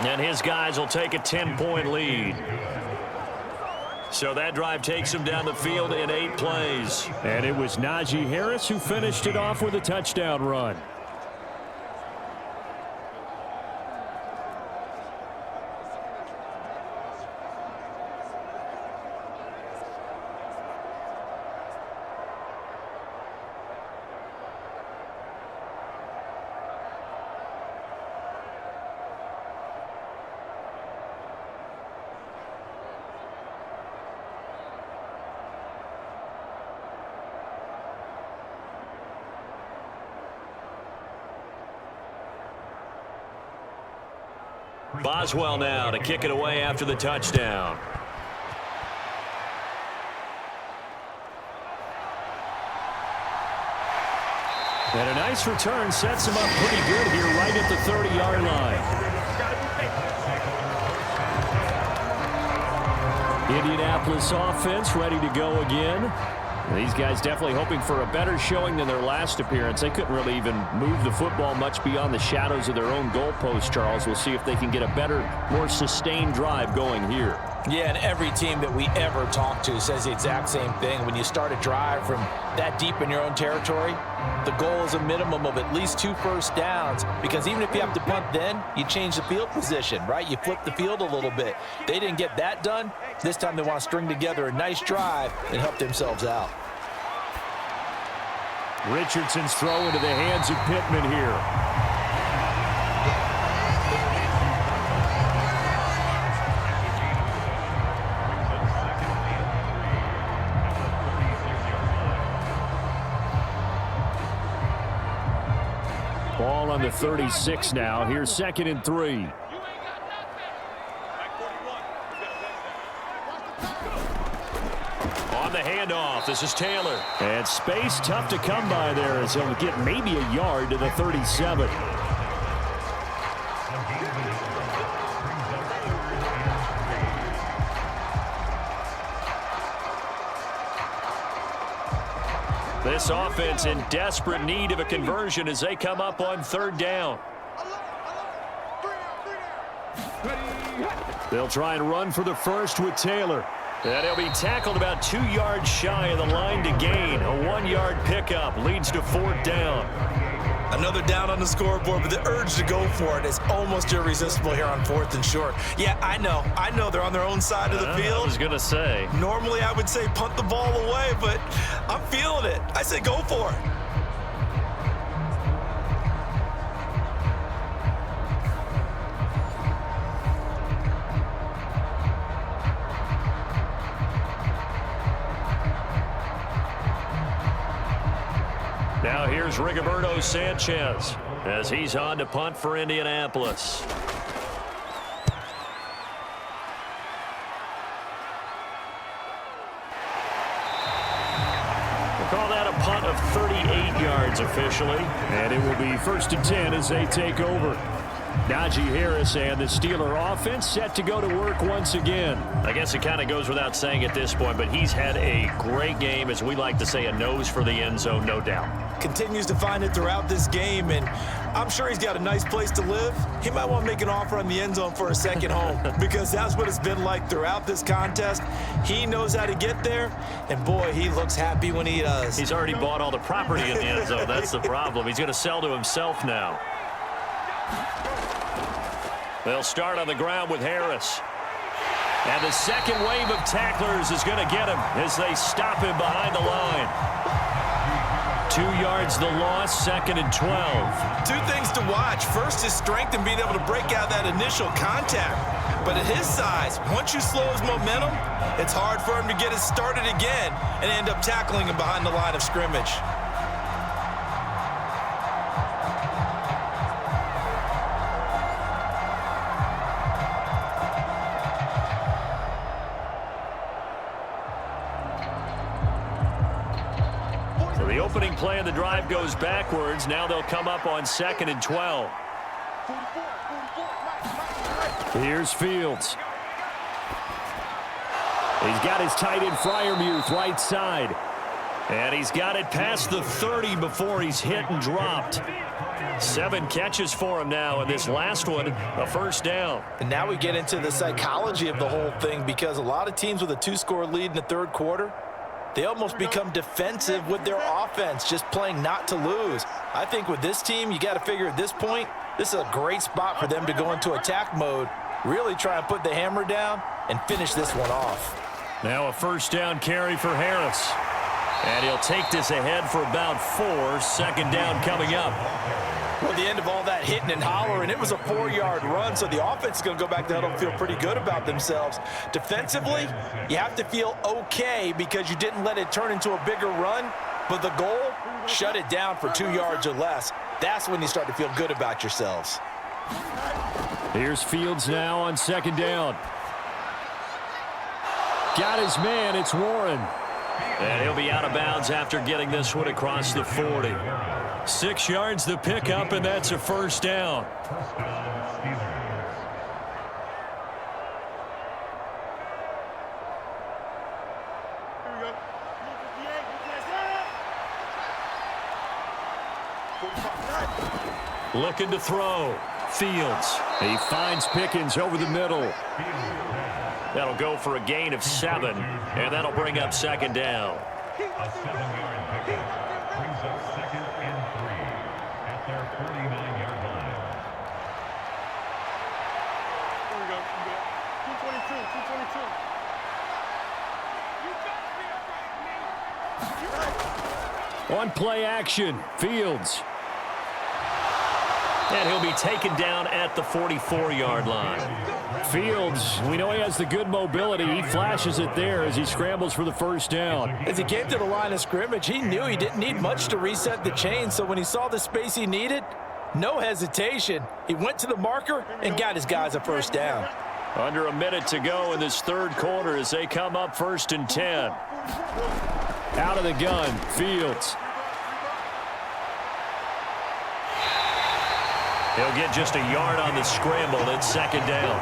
And his guys will take a 10-point lead. So that drive takes them down the field in 8 plays. And it was Najee Harris who finished it off with a touchdown run. Boswell now to kick it away after the touchdown. And a nice return sets him up pretty good here right at the 30-yard line. Indianapolis offense ready to go again. These guys definitely hoping for a better showing than their last appearance. They couldn't really even move the football much beyond the shadows of their own goalpost, Charles. We'll see if they can get a better, more sustained drive going here. Yeah, and every team that we ever talk to says the exact same thing. When you start a drive from that deep in your own territory, the goal is a minimum of at least 2 first downs, because even if you have to punt then, you change the field position, right? You flip the field a little bit. They didn't get that done. This time they want to string together a nice drive and help themselves out. Richardson's throw into the hands of Pittman here. Ball on the 36 now. Here's 2nd and 3. On the handoff, this is Taylor. And space tough to come by there as he'll get maybe a yard to the 37. This offense in desperate need of a conversion as they come up on 3rd down. They'll try and run for the first with Taylor. And he'll be tackled about 2 yards shy of the line to gain. A 1-yard pickup leads to 4th down. Another down on the scoreboard, but the urge to go for it is almost irresistible here on 4th and short. Yeah, I know they're on their own side of the field. I was going to say. Normally I would say punt the ball away, but I'm feeling it. I say go for it. Now here's Rigoberto Sanchez as he's on to punt for Indianapolis. We'll call that a punt of 38 yards officially. And it will be 1st and 10 as they take over. Najee Harris and the Steeler offense set to go to work once again. I guess it kind of goes without saying at this point, but he's had a great game, as we like to say, a nose for the end zone, no doubt. Continues to find it throughout this game, and I'm sure he's got a nice place to live. He might want to make an offer on the end zone for a second home because that's what it's been like throughout this contest. He knows how to get there, and boy, he looks happy when he does. He's already bought all the property in the end zone. That's the problem. He's going to sell to himself now. They'll start on the ground with Harris. And the second wave of tacklers is going to get him as they stop him behind the line. 2 yards the loss, 2nd and 12. Two things to watch. First, his strength and being able to break out that initial contact. But at his size, once you slow his momentum, it's hard for him to get it started again and end up tackling him behind the line of scrimmage. The opening play of the drive goes backwards. Now they'll come up on 2nd and 12. Here's Fields. He's got his tight end Freiermuth right side. And he's got it past the 30 before he's hit and dropped. 7 catches for him now, and this last one, a first down. And now we get into the psychology of the whole thing, because a lot of teams with a 2-score lead in the third quarter, they almost become defensive with their offense, just playing not to lose. I think with this team, you got to figure at this point, this is a great spot for them to go into attack mode, really try and put the hammer down and finish this one off. Now a first down carry for Harris. And he'll take this ahead for about 4. 2nd down coming up. Well, the end of all that hitting and hollering, it was a 4-yard run, so the offense is going to go back to the huddle and feel pretty good about themselves. Defensively, you have to feel okay because you didn't let it turn into a bigger run, but the goal, shut it down for 2 yards or less. That's when you start to feel good about yourselves. Here's Fields now on 2nd down. Got his man, it's Warren. And he'll be out of bounds after getting this one across the 40. 6 yards the pickup, and that's a first down. Looking to throw. Fields. He finds Pickens over the middle. That'll go for a gain of 7, and that'll bring up 2nd down. A 7-yard pickup brings up 2nd and 3 at their 49-yard line. Here we go. 222. On play action, Fields. And he'll be taken down at the 44-yard line. Fields, we know he has the good mobility. He flashes it there as he scrambles for the first down. As he came to the line of scrimmage, he knew he didn't need much to reset the chain, so when he saw the space he needed, no hesitation. He went to the marker and got his guys a first down. Under a minute to go in this third quarter as they come up 1st and 10. Out of the gun, Fields. He'll get just a yard on the scramble. It's 2nd down.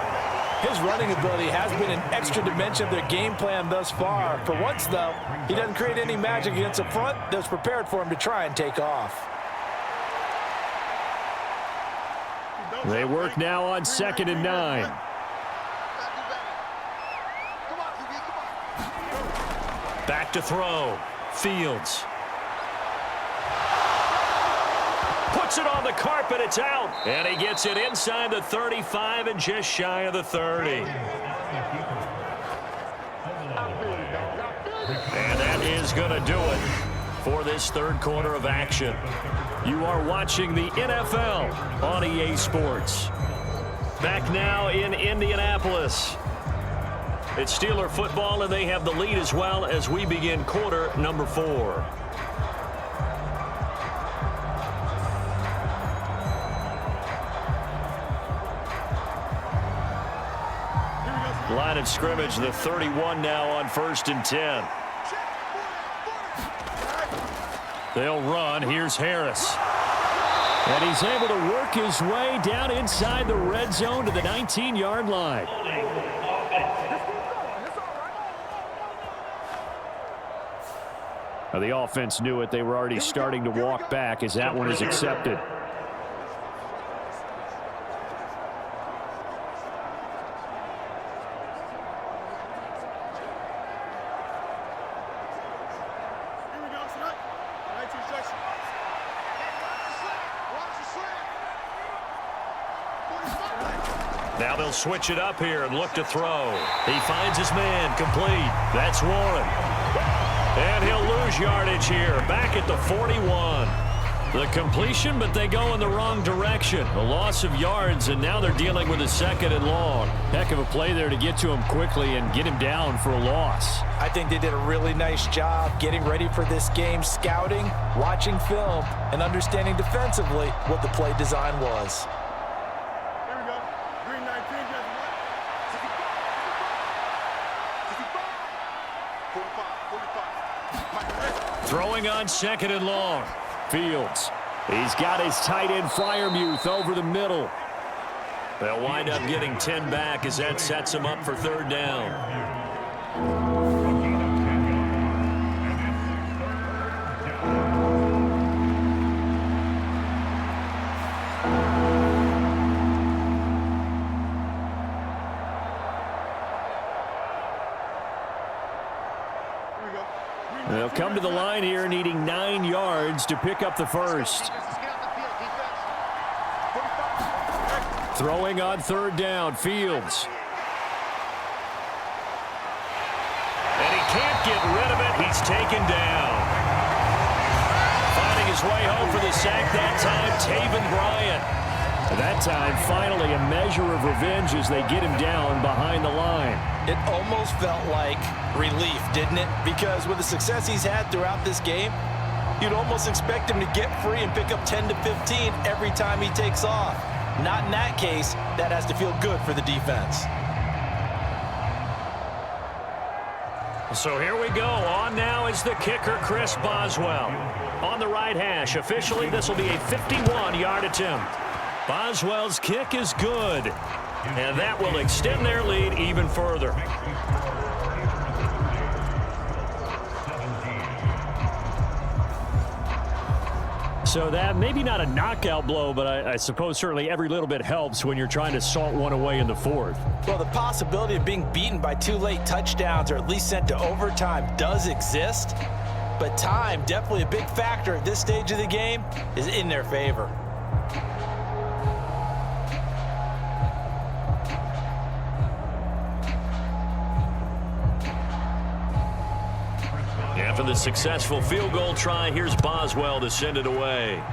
His running ability has been an extra dimension of their game plan thus far. For once, though, he doesn't create any magic against a front that's prepared for him to try and take off. They work now on 2nd and 9. Back to throw. Fields. Puts it on the carpet. It's out. And he gets it inside the 35 and just shy of the 30. And that is going to do it for this third quarter of action. You are watching the NFL on EA Sports. Back now in Indianapolis. It's Steeler football, and they have the lead as well as we begin quarter number 4. Line of scrimmage, the 31 now on 1st and 10. They'll run. Here's Harris. And he's able to work his way down inside the red zone to the 19-yard line. Now, the offense knew it. They were already starting to walk back as that one is accepted. Now they'll switch it up here and look to throw. He finds his man, complete. That's Warren. And he'll lose yardage here, back at the 41. The completion, but they go in the wrong direction. A loss of yards, and now they're dealing with a 2nd and long. Heck of a play there to get to him quickly and get him down for a loss. I think they did a really nice job getting ready for this game, scouting, watching film, and understanding defensively what the play design was. Throwing on 2nd and long. Fields. He's got his tight end Freiermuth over the middle. They'll wind up getting 10 back as that sets them up for 3rd down. They'll come to the line here needing 9 yards to pick up the first. Throwing on 3rd down, Fields. And he can't get rid of it. He's taken down. Finding his way home for the sack that time, Taven Bryant. That time, finally, a measure of revenge as they get him down behind the line. It almost felt like relief, didn't it? Because with the success he's had throughout this game, you'd almost expect him to get free and pick up 10 to 15 every time he takes off. Not in that case. That has to feel good for the defense. So here we go. On now is the kicker, Chris Boswell. On the right hash. Officially, this will be a 51-yard attempt. Boswell's kick is good. And that will extend their lead even further. So that maybe not a knockout blow, but I suppose certainly every little bit helps when you're trying to salt one away in the 4th. Well, the possibility of being beaten by 2 late touchdowns or at least sent to overtime does exist. But time, definitely a big factor at this stage of the game, is in their favor. After the successful field goal try, here's Boswell to send it away.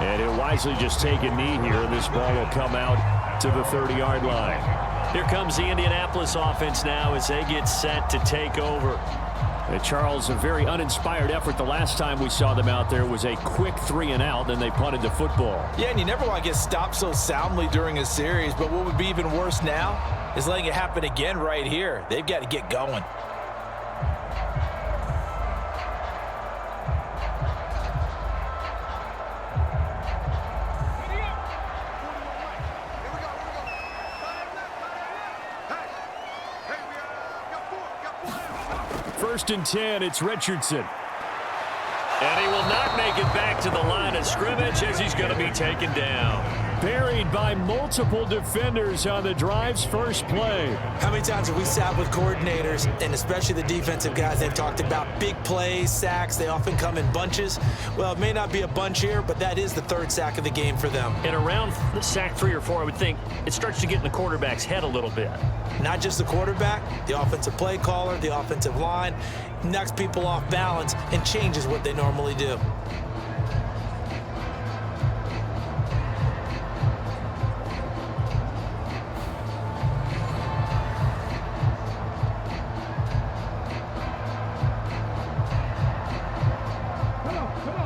And he'll wisely just take a knee here, and this ball will come out to the 30-yard line. Here comes the Indianapolis offense now as they get set to take over. And Charles, a very uninspired effort. The last time we saw them out there was a quick 3-and-out, then they punted the football. Yeah, and you never want to get stopped so soundly during a series, but what would be even worse now is letting it happen again right here. They've got to get going. First and 10, it's Richardson. And he will not make it back to the line of scrimmage as he's going to be taken down. Buried by multiple defenders on the drive's first play. How many times have we sat with coordinators, and especially the defensive guys, they've talked about big plays, sacks. They often come in bunches. Well, it may not be a bunch here, but that is the 3rd sack of the game for them. And around the sack 3 or 4, I would think it starts to get in the quarterback's head a little bit. Not just the quarterback, the offensive play caller, the offensive line, knocks people off balance and changes what they normally do.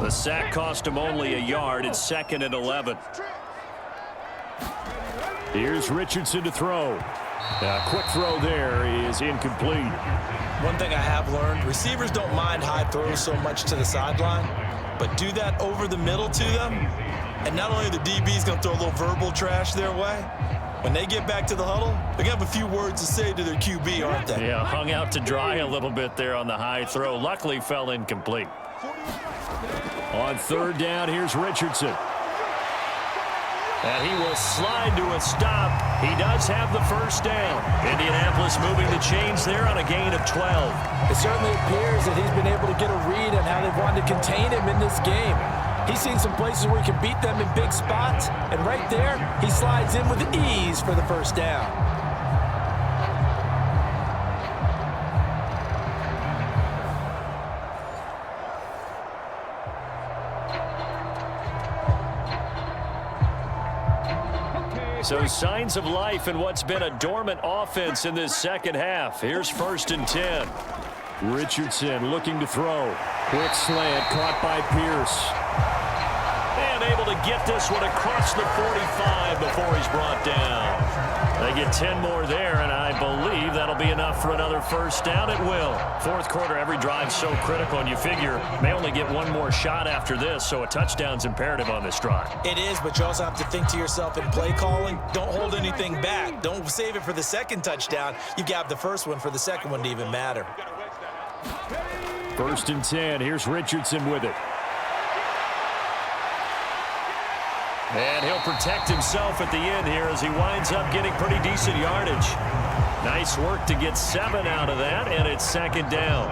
The sack cost him only a yard. It's 2nd and 11. Here's Richardson to throw. A quick throw there is incomplete. One thing I have learned, receivers don't mind high throws so much to the sideline, but do that over the middle to them, and not only the DB's going to throw a little verbal trash their way, when they get back to the huddle, they're going to have a few words to say to their QB, aren't they? Yeah, hung out to dry a little bit there on the high throw. Luckily fell incomplete. On third down, here's Richardson. And he will slide to a stop. He does have the first down. Indianapolis moving the chains there on a gain of 12. It certainly appears that he's been able to get a read on how they've wanted to contain him in this game. He's seen some places where he can beat them in big spots, and right there, he slides in with ease for the first down. So signs of life in what's been a dormant offense in this second half. Here's 1st and 10. Richardson looking to throw. Quick slant caught by Pierce. And able to get this one across the 45 before he's brought down. They get 10 more there, and I believe that'll be enough for another first down. It will. Fourth quarter, every drive's so critical, and you figure may only get one more shot after this, so a touchdown's imperative on this drive. It is, but you also have to think to yourself in play calling, don't hold anything back. Don't save it for the second touchdown. You've got the first one for the second one to even matter. 1st and 10. Here's Richardson with it. And he'll protect himself at the end here as he winds up getting pretty decent yardage. Nice work to get 7 out of that, and it's 2nd down.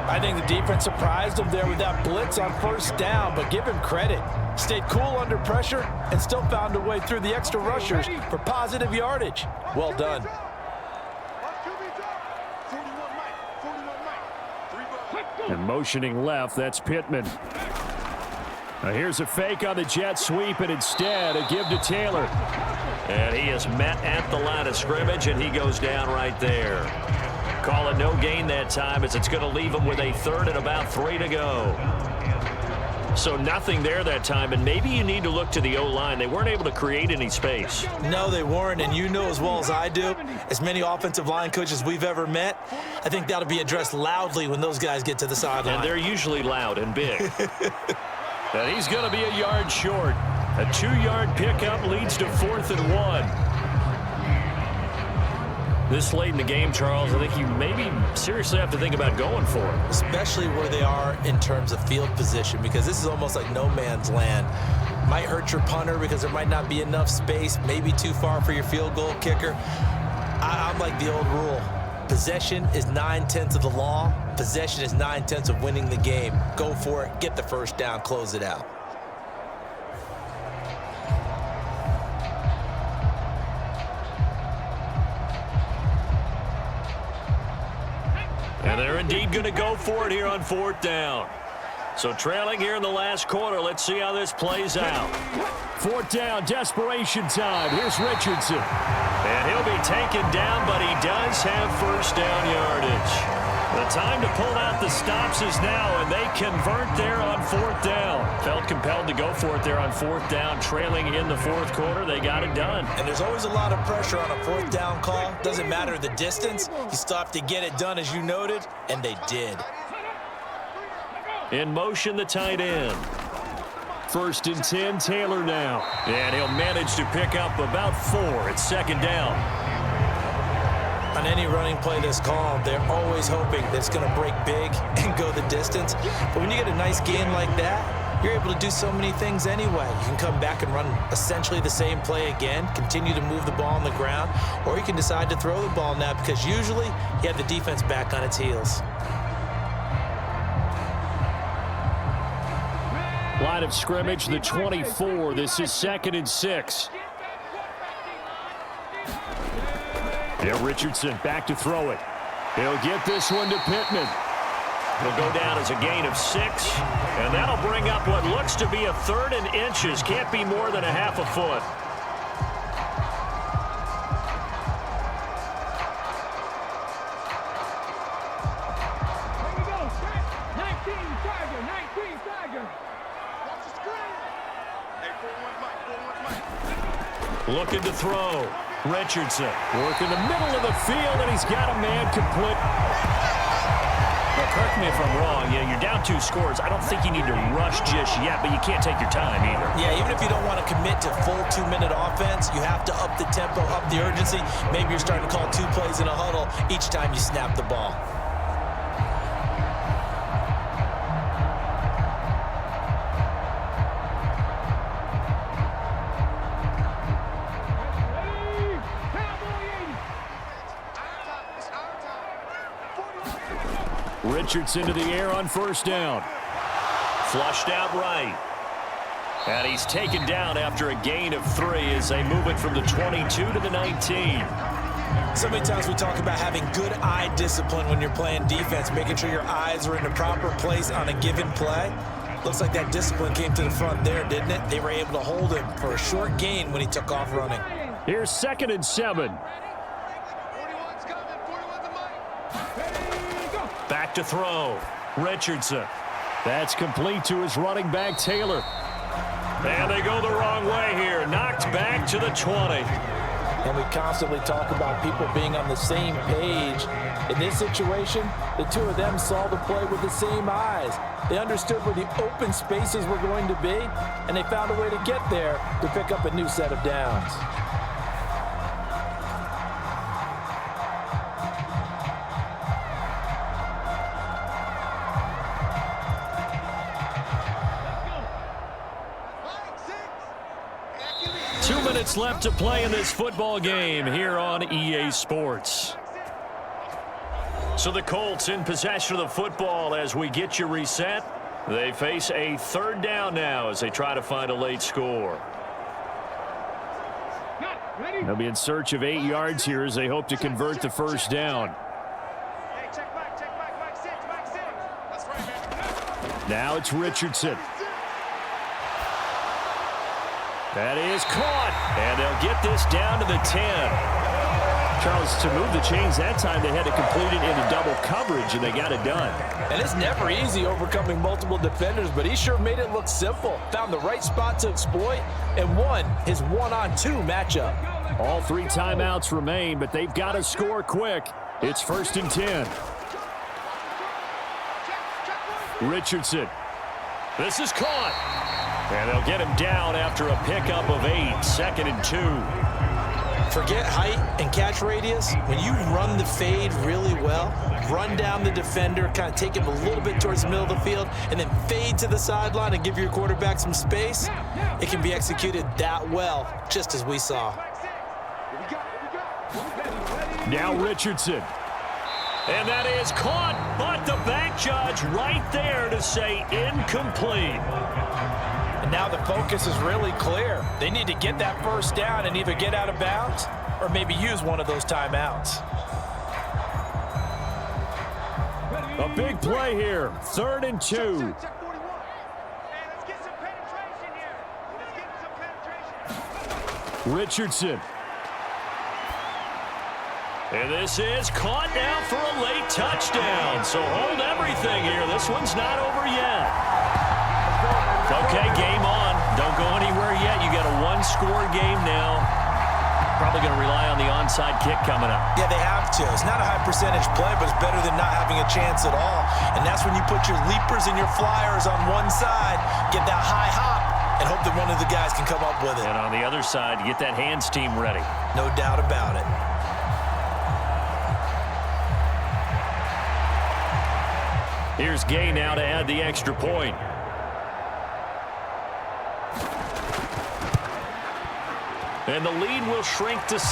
I think the defense surprised him there with that blitz on first down, but give him credit. Stayed cool under pressure and still found a way through the extra rushers for positive yardage. Well done. And motioning left, that's Pittman. Now here's a fake on the jet sweep, and instead a give to Taylor. And he is met at the line of scrimmage, and he goes down right there. Call it no gain that time, as it's going to leave him with a 3rd and about 3 to go. So nothing there that time, and maybe you need to look to the O-line. They weren't able to create any space. No, they weren't, and you know as well as I do, as many offensive line coaches we've ever met, I think that'll be addressed loudly when those guys get to the sideline. And they're usually loud and big. And he's going to be a yard short. A 2-yard pickup leads to 4th and 1. This late in the game, Charles, I think you maybe seriously have to think about going for it. Especially where they are in terms of field position, because this is almost like no man's land. Might hurt your punter because there might not be enough space, maybe too far for your field goal kicker. I'm like the old rule. Possession is 9/10 of the law. Possession is 9/10 of winning the game. Go for it, get the first down, close it out. And they're indeed going to go for it here on 4th down. So trailing here in the last quarter, let's see how this plays out. 4th down, desperation time. Here's Richardson. And he'll be taken down, but he does have first down yardage. The time to pull out the stops is now, and they convert there on 4th down. Felt compelled to go for it there on 4th down, trailing in the 4th quarter. They got it done. And there's always a lot of pressure on a 4th down call. Doesn't matter the distance. You still have to get it done, as you noted, and they did. In motion, the tight end. 1st and 10, Taylor now. And he'll manage to pick up about 4. It's 2nd down. On any running play that's called, they're always hoping that it's going to break big and go the distance. But when you get a nice gain like that, you're able to do so many things anyway. You can come back and run essentially the same play again, continue to move the ball on the ground, or you can decide to throw the ball now because usually you have the defense back on its heels. Line of scrimmage, the 24. This is 2nd and 6. Yeah, Richardson back to throw it. He'll get this one to Pittman. He'll go down as a gain of 6, and that'll bring up what looks to be a 3rd and inches. Can't be more than a half a foot. Looking to throw. Richardson work in the middle of the field, and he's got a man complete. Well, correct me if I'm wrong. Yeah, you're down 2 scores. I don't think you need to rush just yet, but you can't take your time either. Yeah, even if you don't want to commit to full 2-minute offense, you have to up the tempo, up the urgency. Maybe you're starting to call 2 plays in a huddle each time you snap the ball. Richardson to the air on first down. Flushed out right. And he's taken down after a gain of 3 as they move it from the 22 to the 19. So many times we talk about having good eye discipline when you're playing defense, making sure your eyes are in the proper place on a given play. Looks like that discipline came to the front there, didn't it? They were able to hold him for a short gain when he took off running. Here's 2nd and 7. Back to throw. Richardson. That's complete to his running back, Taylor. And they go the wrong way here. Knocked back to the 20. And we constantly talk about people being on the same page. In this situation, the 2 of them saw the play with the same eyes. They understood where the open spaces were going to be, and they found a way to get there to pick up a new set of downs. Left to play in this football game here on EA Sports. So the Colts in possession of the football as we get you reset. They face a 3rd down now as they try to find a late score. They'll be in search of 8 yards here as they hope to convert the first down. Now it's Richardson. That is caught, and they'll get this down to the 10. Charles, to move the chains that time, they had to complete it into double coverage, and they got it done. And it's never easy overcoming multiple defenders, but he sure made it look simple. Found the right spot to exploit and won his 1-on-2 matchup. All 3 timeouts remain, but they've got to score quick. It's 1st and 10. Richardson. This is caught. And they'll get him down after a pickup of 8, 2nd and 2. Forget height and catch radius. When you run the fade really well, run down the defender, kind of take him a little bit towards the middle of the field, and then fade to the sideline and give your quarterback some space, it can be executed that well, just as we saw. Now Richardson. And that is caught, but the back judge right there to say incomplete. And now the focus is really clear. They need to get that first down and either get out of bounds or maybe use one of those timeouts. A big play here. 3rd and 2. Richardson. And this is caught now for a late touchdown. So hold everything here. This one's not over yet. Okay, game on. Don't go anywhere yet. You got a 1-score game now. Probably going to rely on the onside kick coming up. Yeah, they have to. It's not a high percentage play, but it's better than not having a chance at all. And that's when you put your leapers and your flyers on one side, get that high hop, and hope that one of the guys can come up with it. And on the other side, get that hands team ready. No doubt about it. Here's Gay now to add the extra point. And the lead will shrink to 6.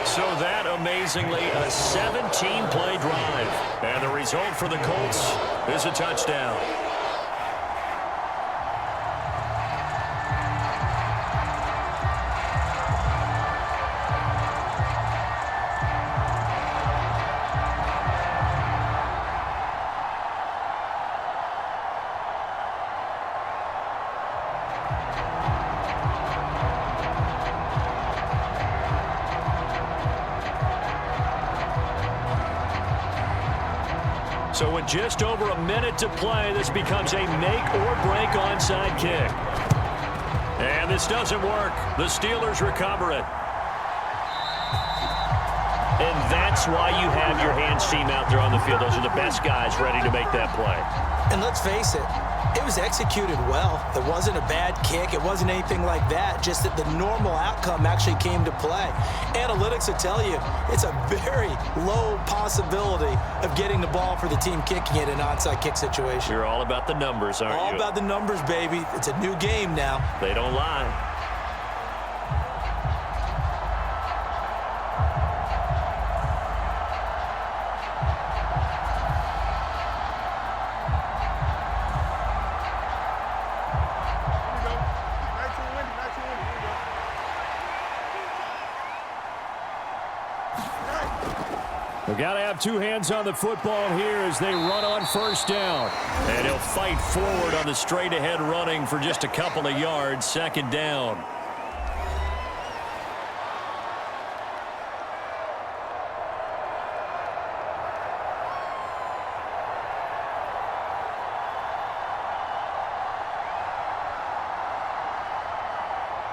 So that, amazingly, a 17-play drive. And the result for the Colts is a touchdown. So with just over a minute to play, this becomes a make-or-break onside kick. And this doesn't work. The Steelers recover it. And that's why you have your hands team out there on the field. Those are the best guys ready to make that play. And let's face it, it was executed well. It wasn't a bad kick. It wasn't anything like that, just that the normal outcome actually came to play. Analytics will tell you it's a very low possibility of getting the ball for the team kicking it in an onside kick situation. You're all about the numbers, aren't you? All about the numbers, baby. It's a new game now. They don't lie. We've got to have two hands on the football here as they run on first down. And he'll fight forward on the straight-ahead running for just a couple of yards. Second down.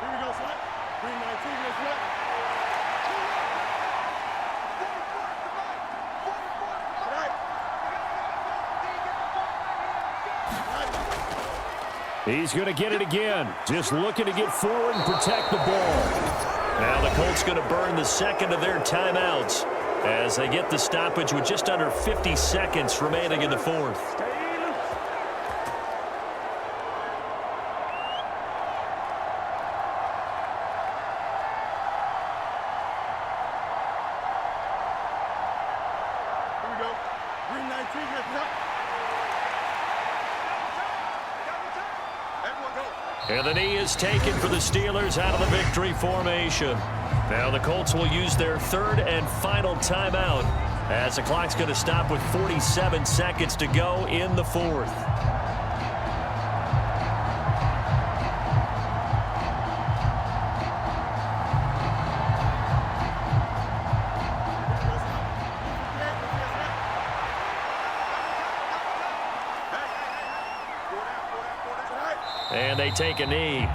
Here we go, Sweat. Green 19, go Sweat. He's going to get it again. Just looking to get forward and protect the ball. Now the Colts going to burn the second of their timeouts as they get the stoppage with just under 50 seconds remaining in the fourth. Here we go. Green 19, go up. Everyone go. And the knee is taken for the Steelers out of the victory formation. Now the Colts will use their third and final timeout as the clock's going to stop with 47 seconds to go in the fourth. And they take a knee.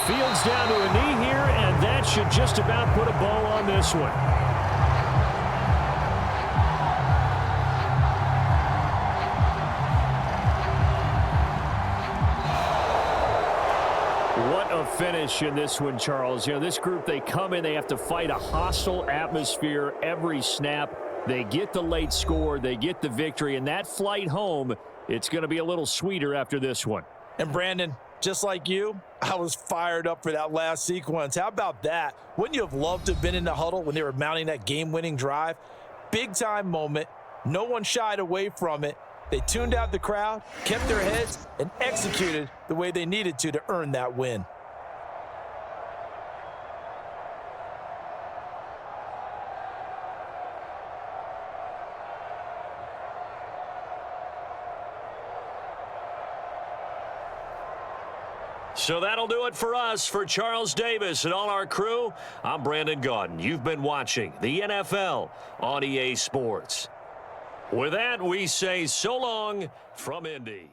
Fields down to a knee here, and that should just about put a bow on this one. What a finish in this one, Charles. You know, this group, they come in, they have to fight a hostile atmosphere every snap. They get the late score, they get the victory, and that flight home, it's going to be a little sweeter after this one. And Brandon, just like you, I was fired up for that last sequence. How about that? Wouldn't you have loved to have been in the huddle when they were mounting that game-winning drive? Big-time moment. No one shied away from it. They tuned out the crowd, kept their heads, and executed the way they needed to earn that win. So that'll do it for us. For Charles Davis and all our crew, I'm Brandon Gaudin. You've been watching the NFL on EA Sports. With that, we say so long from Indy.